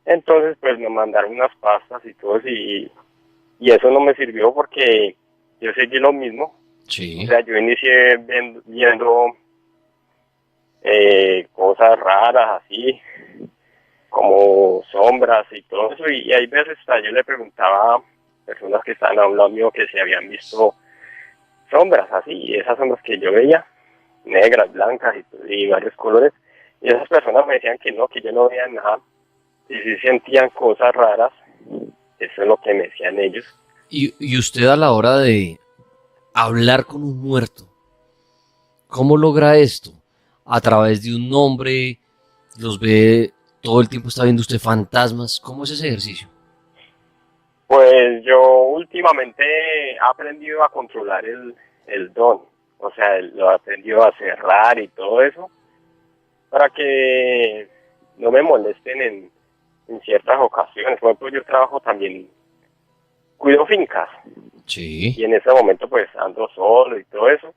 Entonces pues me mandaron unas pastas y todo eso y eso no me sirvió porque yo seguí lo mismo. Sí. O sea, yo inicié viendo cosas raras así, como sombras y todo eso, y hay veces hasta yo le preguntaba a personas que estaban a un lado mío que se habían visto sombras así, y esas sombras que yo veía, negras, blancas y varios colores, y esas personas me decían que no, que yo no veía nada, y si sentían cosas raras, eso es lo que me decían ellos. Y usted a la hora de hablar con un muerto, ¿cómo logra esto? ¿A través de un nombre? ¿Los ve todo el tiempo? ¿Está viendo usted fantasmas? ¿Cómo es ese ejercicio? Pues yo últimamente he aprendido a controlar el don, o sea, lo he aprendido a cerrar y todo eso, para que no me molesten en ciertas ocasiones. Por ejemplo, yo trabajo también, cuido fincas. Sí. Y en ese momento pues ando solo y todo eso.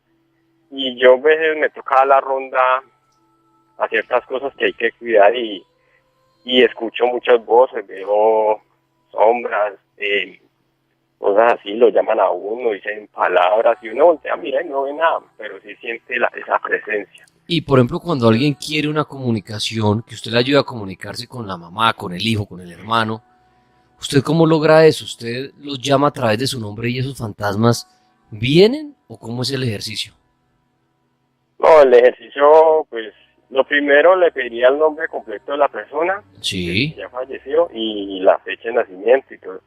Y yo a veces me toca la ronda a ciertas cosas que hay que cuidar y escucho muchas voces, veo sombras, cosas así, lo llaman a uno, dicen palabras y uno voltea, mira y no ve nada, pero sí siente esa presencia. Y por ejemplo, cuando alguien quiere una comunicación, que usted le ayuda a comunicarse con la mamá, con el hijo, con el hermano, ¿usted cómo logra eso? ¿Usted los llama a través de su nombre y esos fantasmas vienen? ¿O cómo es el ejercicio? No, el ejercicio, pues, lo primero le pediría el nombre completo de la persona, Sí. que ya falleció, y la fecha de nacimiento y todo.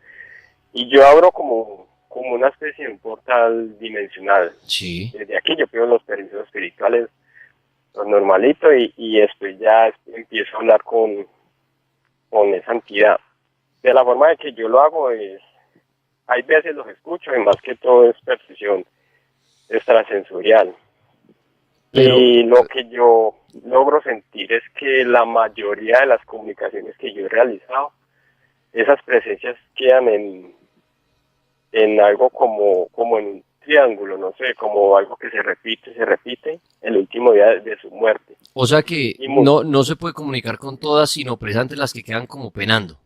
Y yo abro como una especie de un portal dimensional. Sí. Desde aquí yo pido los permisos espirituales, los normalitos, y después ya empiezo a hablar con esa entidad. De la forma de que yo lo hago es, hay veces los escucho y más que todo es percepción extrasensorial. Y lo que yo logro sentir es que la mayoría de las comunicaciones que yo he realizado, esas presencias quedan en algo como en un triángulo, no sé, como algo que se repite el último día de su muerte. O sea que no se puede comunicar con todas, sino precisamente las que quedan como penando.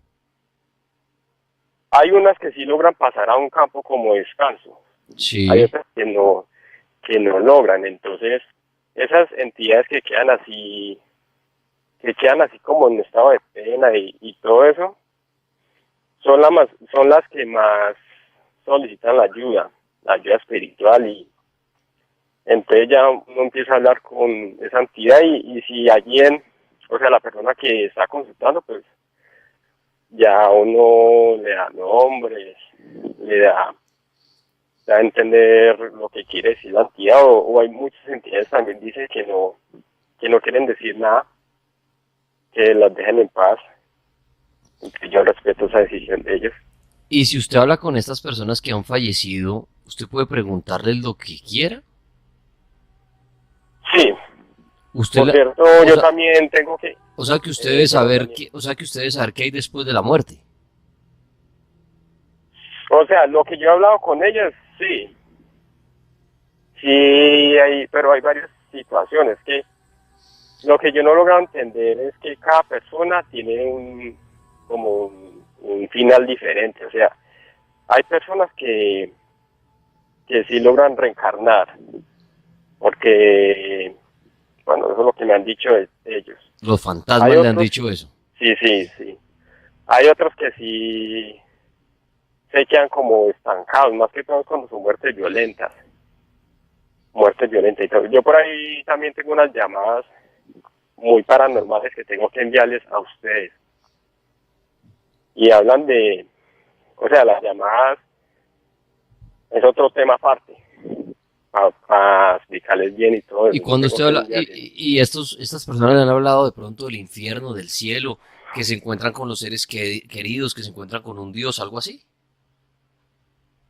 Hay unas que sí logran pasar a un campo como descanso. Sí. Hay otras que no logran. Entonces, esas entidades que quedan así como en estado de pena y todo eso, son las que más solicitan la ayuda espiritual, y entonces ya uno empieza a hablar con esa entidad y si alguien, o sea, la persona que está consultando, pues ya uno le da nombres, le da a entender lo que quiere decir la entidad, o hay muchas entidades también dicen que no quieren decir nada, que las dejen en paz, y que yo respeto esa decisión de ellos. Y si usted habla con estas personas que han fallecido, ¿usted puede preguntarles lo que quiera? Sí. Por cierto, yo también tengo que... O sea que usted debe saber qué hay después de la muerte. O sea, lo que yo he hablado con ellas, sí. Sí, pero hay varias situaciones que lo que yo no he logrado entender es que cada persona tiene un final diferente. O sea, hay personas que que sí logran reencarnar, porque, bueno, eso es lo que me han dicho ellos. Los fantasmas le han dicho eso. Sí, sí, sí. Hay otros que sí se quedan como estancados, más que todo cuando son muertes violentas. Muertes violentas y todo. Yo por ahí también tengo unas llamadas muy paranormales que tengo que enviarles a ustedes. Y hablan de, o sea, las llamadas es otro tema aparte, para explicarles bien y todo eso. Y cuando usted habla, y estas personas le han hablado de pronto del infierno, del cielo, que se encuentran con los seres queridos, que se encuentran con un Dios, algo así.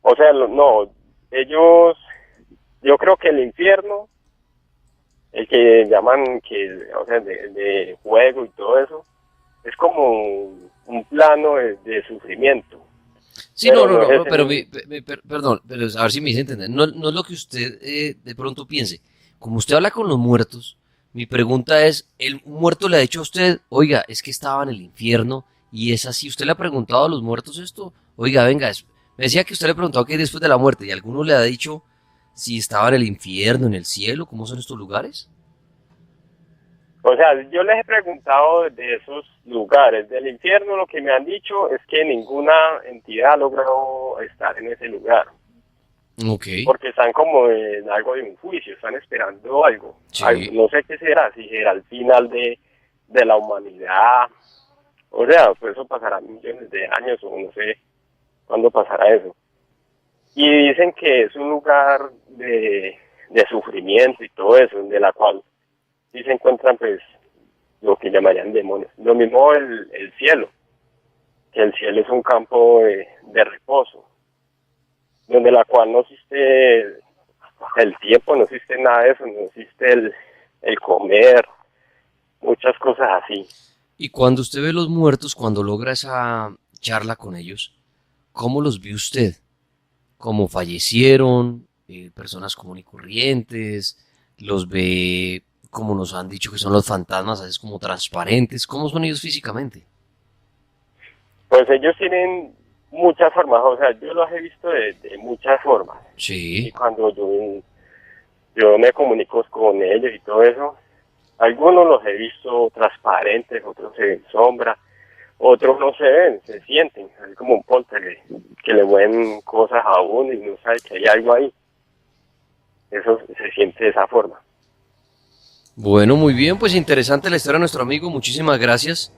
O sea, no, ellos, yo creo que el infierno, el que llaman, o sea, de fuego y todo eso, es como un plano de sufrimiento. Sí, pero perdón, pero a ver si me hice entender. No es lo que usted de pronto piense. Como usted habla con los muertos, mi pregunta es, ¿el muerto le ha dicho a usted, oiga, es que estaba en el infierno y es así? ¿Usted le ha preguntado a los muertos esto? Oiga, venga, me decía que usted le preguntó que después de la muerte y alguno le ha dicho si estaba en el infierno, en el cielo, ¿cómo son estos lugares? O sea, yo les he preguntado de esos lugares. Del infierno lo que me han dicho es que ninguna entidad ha logrado estar en ese lugar. Okay. Porque están como en algo de un juicio, están esperando algo. Sí. No sé qué será, si será el final de la humanidad. O sea, pues eso pasará millones de años o no sé cuándo pasará eso. Y dicen que es un lugar de sufrimiento y todo eso, de la cual sí se encuentran pues lo que llamarían demonios. Lo mismo el cielo, que el cielo es un campo de reposo, donde la cual no existe el tiempo, no existe nada de eso, no existe el comer, muchas cosas así. Y cuando usted ve los muertos, cuando logra esa charla con ellos, ¿cómo los ve usted? ¿Cómo fallecieron? ¿Personas comunes y corrientes? ¿Los ve como nos han dicho que son los fantasmas, a veces como transparentes? ¿Cómo son ellos físicamente? Pues ellos tienen muchas formas, o sea, yo los he visto de muchas formas. Sí. Y cuando yo me comunico con ellos y todo eso, algunos los he visto transparentes, otros se ven sombra, otros no se ven, se sienten, es como un poltergeist, que le mueven cosas a uno y no sabe que hay algo ahí. Eso se siente de esa forma. Bueno, muy bien, pues interesante la historia de nuestro amigo, muchísimas gracias.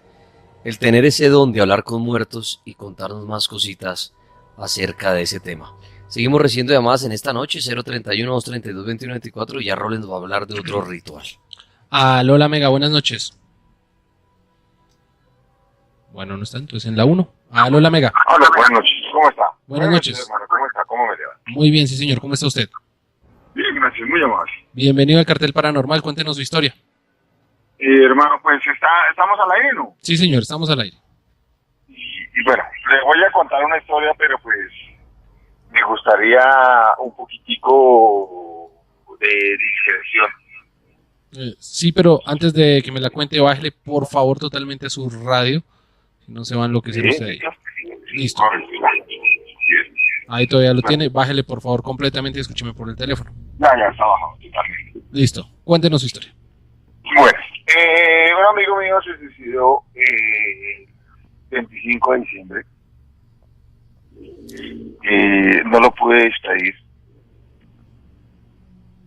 El tener ese don de hablar con muertos y contarnos más cositas acerca de ese tema. Seguimos recibiendo llamadas en esta noche, 031-232-2124, y ya Roland nos va a hablar de otro ritual. Lola Mega, buenas noches. Bueno, no está, entonces en la 1. Lola Mega. Hola, buenas noches, ¿cómo está? Buenas noches. Hermano, ¿cómo está? ¿Cómo me le va? Muy bien, sí señor, ¿cómo está usted? Bien, gracias, muy amable. Bienvenido al Cartel Paranormal, cuéntenos su historia. Hermano, pues estamos al aire, ¿no? Sí señor, estamos al aire. Y bueno, le voy a contar una historia, pero pues me gustaría un poquitico de discreción. Sí, pero antes de que me la cuente, bájele por favor totalmente a su radio, si no se va a enloquecer usted ahí. Listo. Ahí todavía lo tiene, bájele por favor completamente y escúcheme por el teléfono. Ya está bajado totalmente. Listo, cuéntenos su historia. Bueno, un amigo mío se suicidó el 25 de diciembre. No lo pude despedir.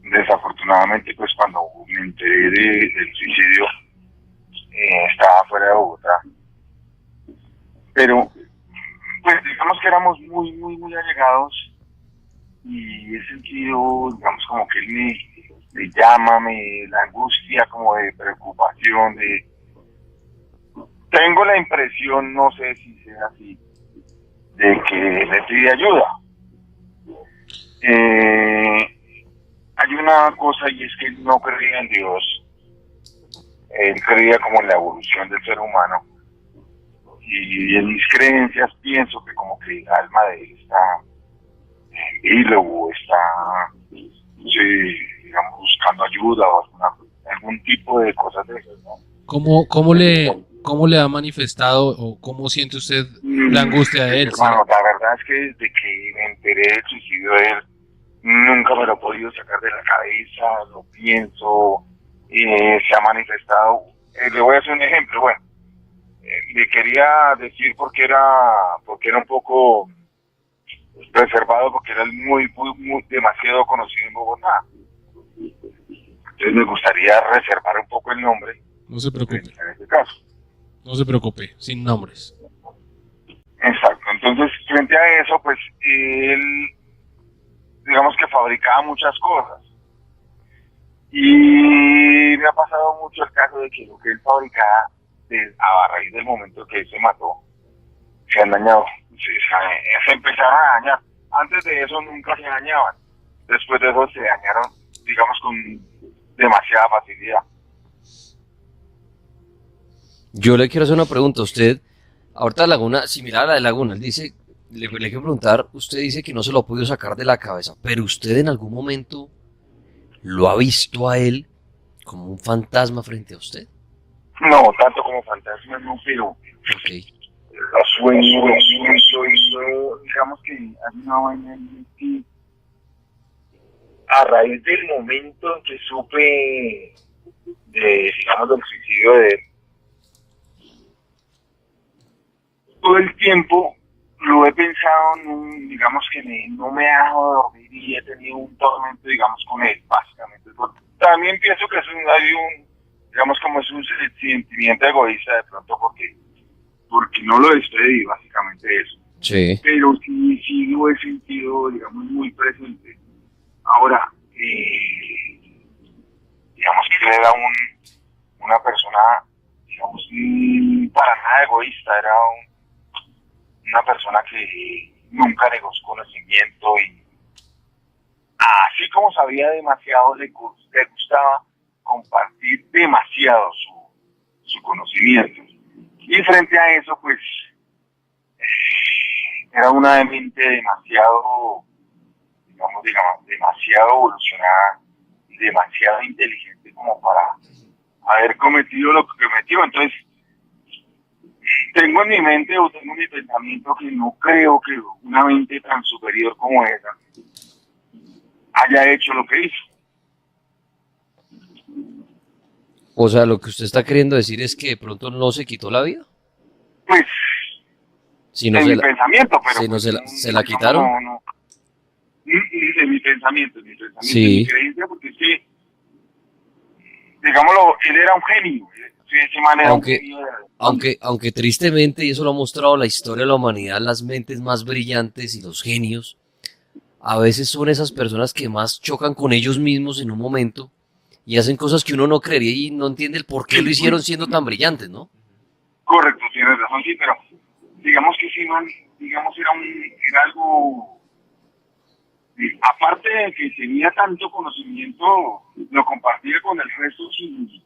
Desafortunadamente, pues cuando me enteré del suicidio, estaba fuera de Bogotá. Pero, pues digamos que éramos muy, muy, muy allegados y he sentido, digamos, como que él me llama, la angustia como de preocupación, tengo la impresión, no sé si sea así, de que me pide ayuda. Hay una cosa, y es que él no creía en Dios. Él creía como en la evolución del ser humano. Y en mis creencias pienso que como que el alma de él está en vilo o está, digamos, buscando ayuda o algún tipo de cosas de esas, ¿no? ¿Cómo le ha manifestado o cómo siente usted la angustia de él? Hermano, la verdad es que desde que me enteré del suicidio de él, nunca me lo he podido sacar de la cabeza, lo pienso, se ha manifestado. Le voy a hacer un ejemplo, bueno, le quería decir porque era un poco reservado, porque era muy demasiado conocido en Bogotá. Entonces me gustaría reservar un poco el nombre. No se preocupe. En este caso. No se preocupe, sin nombres. Exacto. Entonces, frente a eso, pues, él, digamos que fabricaba muchas cosas. Y me ha pasado mucho el caso de que lo que él fabricaba, a raíz del momento que él se mató, se han dañado. Se empezaron a dañar. Antes de eso nunca se dañaban. Después de eso se dañaron, digamos, con demasiada facilidad. Yo le quiero hacer una pregunta a usted. Ahorita Laguna, similar a la de Laguna, él dice, le quiero preguntar, usted dice que no se lo ha podido sacar de la cabeza, pero usted en algún momento lo ha visto a él como un fantasma frente a usted. No, tanto como fantasma no, pero Ok. los sueños, digamos que hay una vaina en que a raíz del momento en que supe digamos, del suicidio de él, todo el tiempo lo he pensado, digamos que no me ha dejado dormir y he tenido un tormento, digamos, con él, básicamente. También pienso que hay digamos, como es un sentimiento egoísta de pronto porque no lo despedí, básicamente eso. Sí. Pero sí lo he sentido, digamos, muy presente. Ahora, digamos que él era una persona, digamos, para nada egoísta, era una persona que nunca negó su conocimiento y así como sabía demasiado, le gustaba compartir demasiado su conocimiento. Y frente a eso, pues, era una mente demasiado, digamos, demasiado evolucionada, demasiado inteligente como para haber cometido lo que cometió. Entonces, tengo en mi mente o tengo en mi pensamiento que no creo que una mente tan superior como esa haya hecho lo que hizo. O sea, lo que usted está queriendo decir es que de pronto no se quitó la vida. Pues, Si no en se mi la, pensamiento, pero... si no pues, se la quitaron. No. En mi pensamiento, Sí. en mi creencia, porque es que, digámoslo, él era un genio. Ese man era un genio Aunque tristemente, y eso lo ha mostrado la historia de la humanidad, las mentes más brillantes y los genios, a veces son esas personas que más chocan con ellos mismos en un momento y hacen cosas que uno no creería y no entiende el por qué lo hicieron siendo tan brillantes, ¿no? Correcto, tienes razón, sí, pero digamos que sí, man, digamos, era algo... Aparte de que tenía tanto conocimiento, lo compartía con el resto sin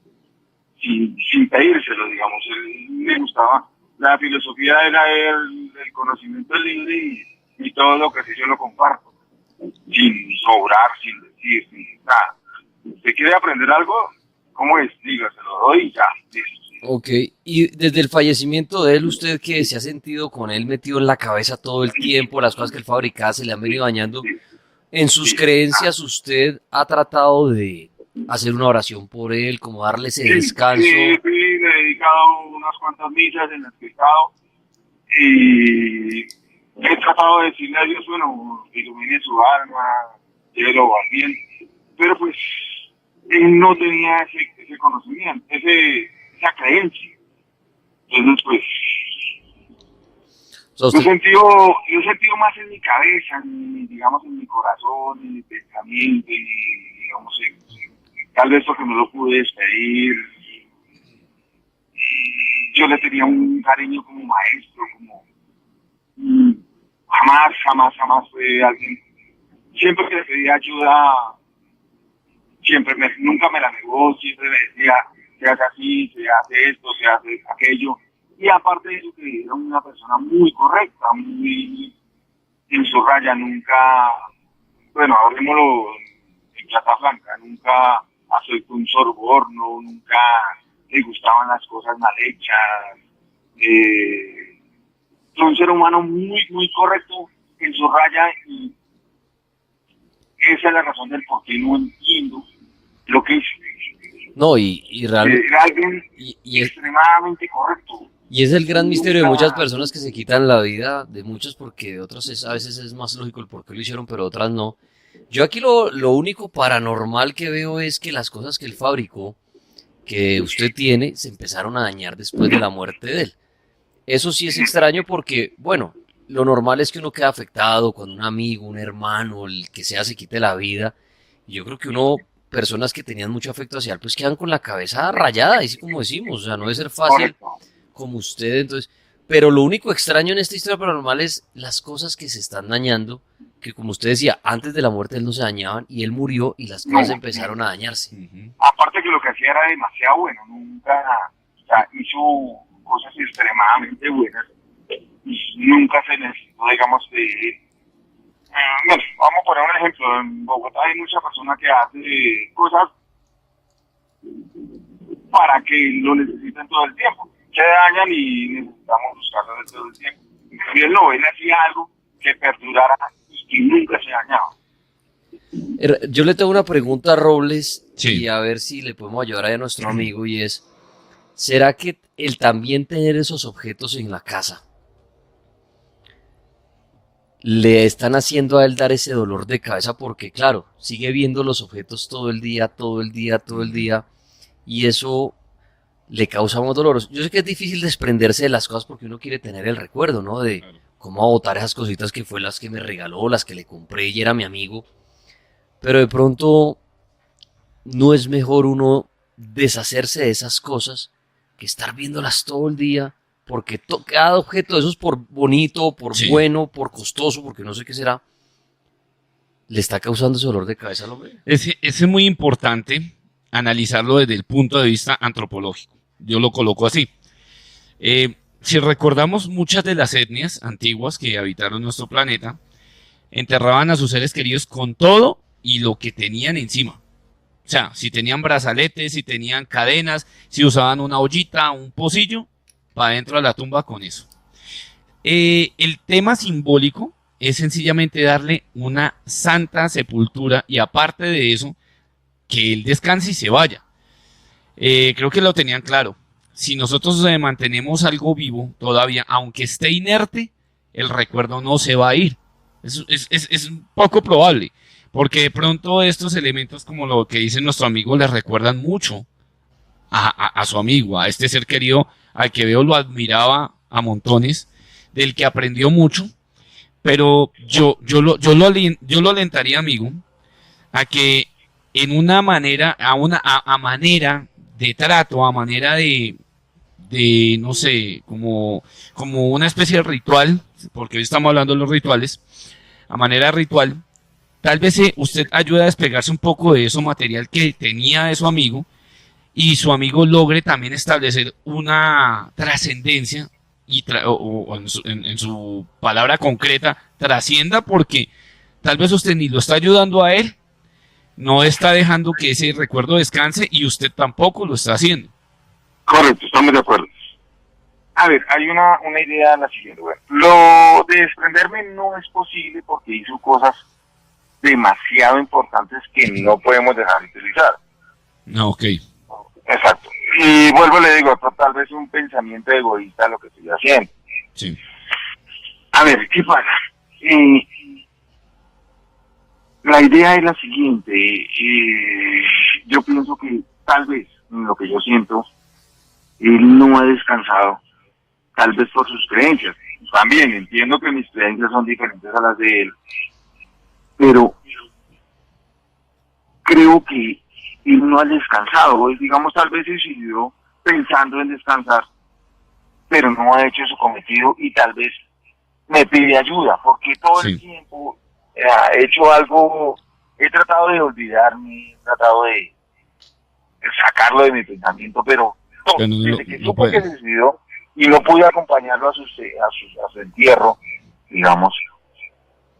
pedírselo, digamos. Él le gustaba, la filosofía era el conocimiento libre y todo lo que sé yo lo comparto, sin sobrar, sin decir, sin nada. ¿Usted quiere aprender algo? ¿Cómo es? Diga, se lo doy y ya. Ok, y desde el fallecimiento de él, ¿usted qué se ha sentido con él metido en la cabeza todo el tiempo? Las cosas que él fabricaba se le han venido dañando. En sus creencias, ¿usted ha tratado de hacer una oración por él, como darle ese descanso? Sí, le he dedicado unas cuantas misas en las que he estado y he tratado de decirle a Dios, bueno, ilumine su alma, llévelo al bien, pero pues él no tenía ese conocimiento, esa creencia. Entonces, pues, O sea, lo he sentido más en mi cabeza, digamos, en mi corazón, en mi pensamiento, digamos, tal vez porque no lo pude despedir. Yo le tenía un cariño como maestro, como jamás fue alguien. Siempre que le pedía ayuda, nunca me la negó, siempre me decía, se hace así, se hace esto, se hace aquello. Y aparte de eso, que era una persona muy correcta, muy en su raya, nunca, bueno, hablemoslo en plata blanca, nunca aceptó un soborno, nunca le gustaban las cosas mal hechas. Fue un ser humano muy correcto en su raya y esa es la razón del por qué no entiendo lo que hice. No, y realmente... Era alguien extremadamente correcto. Y es el gran misterio de muchas personas que se quitan la vida, de muchas porque de otras a veces es más lógico el por qué lo hicieron, pero otras no. Yo aquí lo único paranormal que veo es que las cosas que él fabricó, que usted tiene, se empezaron a dañar después de la muerte de él. Eso sí es extraño porque, bueno, lo normal es que uno quede afectado cuando un amigo, un hermano, el que sea, se quite la vida. Y yo creo que personas que tenían mucho afecto hacia él, pues quedan con la cabeza rayada, así como decimos, o sea, no debe ser fácil como usted, entonces, pero lo único extraño en esta historia paranormal es las cosas que se están dañando, que como usted decía, antes de la muerte él no se dañaban y él murió y las cosas empezaron a dañarse. Aparte que lo que hacía era demasiado bueno, nunca, o sea, hizo cosas extremadamente buenas y nunca se necesitó, digamos, bueno, vamos a poner un ejemplo. En Bogotá hay mucha persona que hace cosas para que lo necesiten todo el tiempo. Se dañan y necesitamos buscarlo todo el tiempo. Y él no, él hacía algo que perdurara y que nunca se dañaba. Yo le tengo una pregunta a Robles, Sí. y a ver si le podemos ayudar a nuestro amigo, y es, ¿será que el también tener esos objetos en la casa le están haciendo a él dar ese dolor de cabeza? Porque claro, sigue viendo los objetos todo el día, y eso le causa más dolor. Yo sé que es difícil desprenderse de las cosas porque uno quiere tener el recuerdo, ¿no? De cómo botar esas cositas que fue las que me regaló, las que le compré y era mi amigo. Pero de pronto no es mejor uno deshacerse de esas cosas que estar viéndolas todo el día, porque cada objeto de esos, por bonito, por bueno, por costoso, porque no sé qué será, le está causando ese dolor de cabeza al hombre. Es muy importante analizarlo desde el punto de vista antropológico. Yo lo coloco así. Si recordamos, muchas de las etnias antiguas que habitaron nuestro planeta enterraban a sus seres queridos con todo y lo que tenían encima. O sea, si tenían brazaletes, si tenían cadenas, si usaban una ollita, un pocillo, para adentro de la tumba con eso. El tema simbólico es sencillamente darle una santa sepultura y aparte de eso, que él descanse y se vaya. Creo que lo tenían claro. Si nosotros mantenemos algo vivo todavía, aunque esté inerte, el recuerdo no se va a ir. Es poco probable, porque de pronto estos elementos, como lo que dice nuestro amigo, le recuerdan mucho a su amigo, a este ser querido, al que veo lo admiraba a montones, del que aprendió mucho, pero yo lo alentaría, amigo, a que en una manera, a manera de trato, a manera de no sé, como una especie de ritual, porque hoy estamos hablando de los rituales, a manera de ritual, tal vez usted ayude a despegarse un poco de eso material que tenía de su amigo, y su amigo logre también establecer una trascendencia y en su palabra concreta, trascienda, porque tal vez usted ni lo está ayudando a él, no está dejando que ese recuerdo descanse y usted tampoco lo está haciendo. Correcto, estamos de acuerdo. A ver, hay una idea la siguiente. Bueno, lo de desprenderme no es posible porque hizo cosas demasiado importantes que no podemos dejar de utilizar. No, ok. Exacto. Y vuelvo, le digo, tal vez un pensamiento egoísta lo que estoy haciendo. Sí. A ver, ¿qué pasa? La idea es la siguiente. Yo pienso que tal vez, en lo que yo siento, él no ha descansado, tal vez por sus creencias. También entiendo que mis creencias son diferentes a las de él, pero creo que él no ha descansado. Él, digamos, tal vez se decidió pensando en descansar, pero no ha hecho su cometido y tal vez me pide ayuda, porque todo el tiempo he hecho algo, he tratado de olvidarme, he tratado de sacarlo de mi pensamiento, pero desde que supo que se decidió y no pude acompañarlo a su entierro, digamos,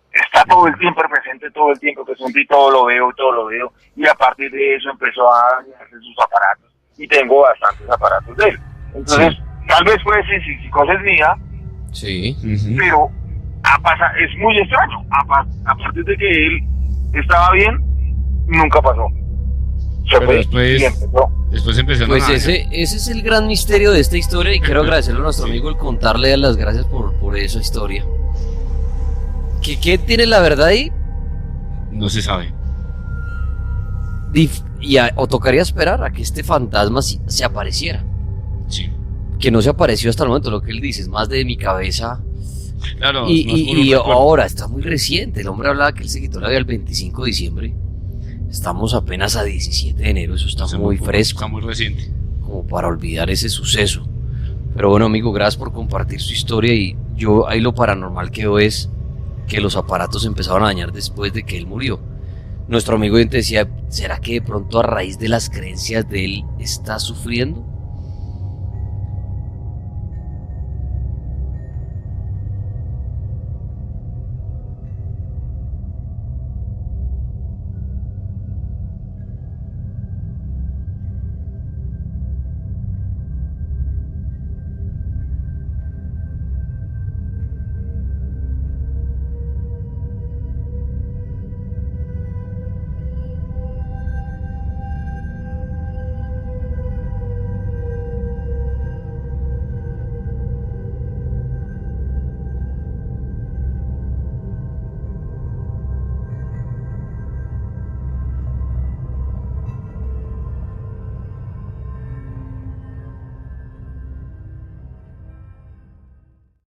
está todo el tiempo presente y todo lo veo, y a partir de eso empezó a dañarse sus aparatos, y tengo bastantes aparatos de él. Entonces, tal vez fue psicosis mía, sí, pero es muy extraño, a partir de que él estaba bien, nunca pasó. Se Pero fue después- y empezó. Después empezaron Pues a... ese es el gran misterio de esta historia y quiero agradecerle a nuestro amigo el contarle las gracias por esa historia. ¿Qué tiene la verdad ahí? No se sabe. O tocaría esperar a que este fantasma se apareciera. Sí. Que no se apareció hasta el momento, lo que él dice es más de mi cabeza. Claro, Y, es más por un y recuerdo. ahora está muy reciente. El hombre hablaba que él se quitó la vida el 25 de diciembre. Estamos apenas a 17 de enero, eso está Hace muy poco, fresco, Está muy reciente. como para olvidar ese suceso. Pero bueno, amigo, gracias por compartir su historia. Y yo ahí lo paranormal que veo es que los aparatos empezaron a dañar después de que él murió. Nuestro amigo oyente decía, ¿será que de pronto a raíz de las creencias de él está sufriendo?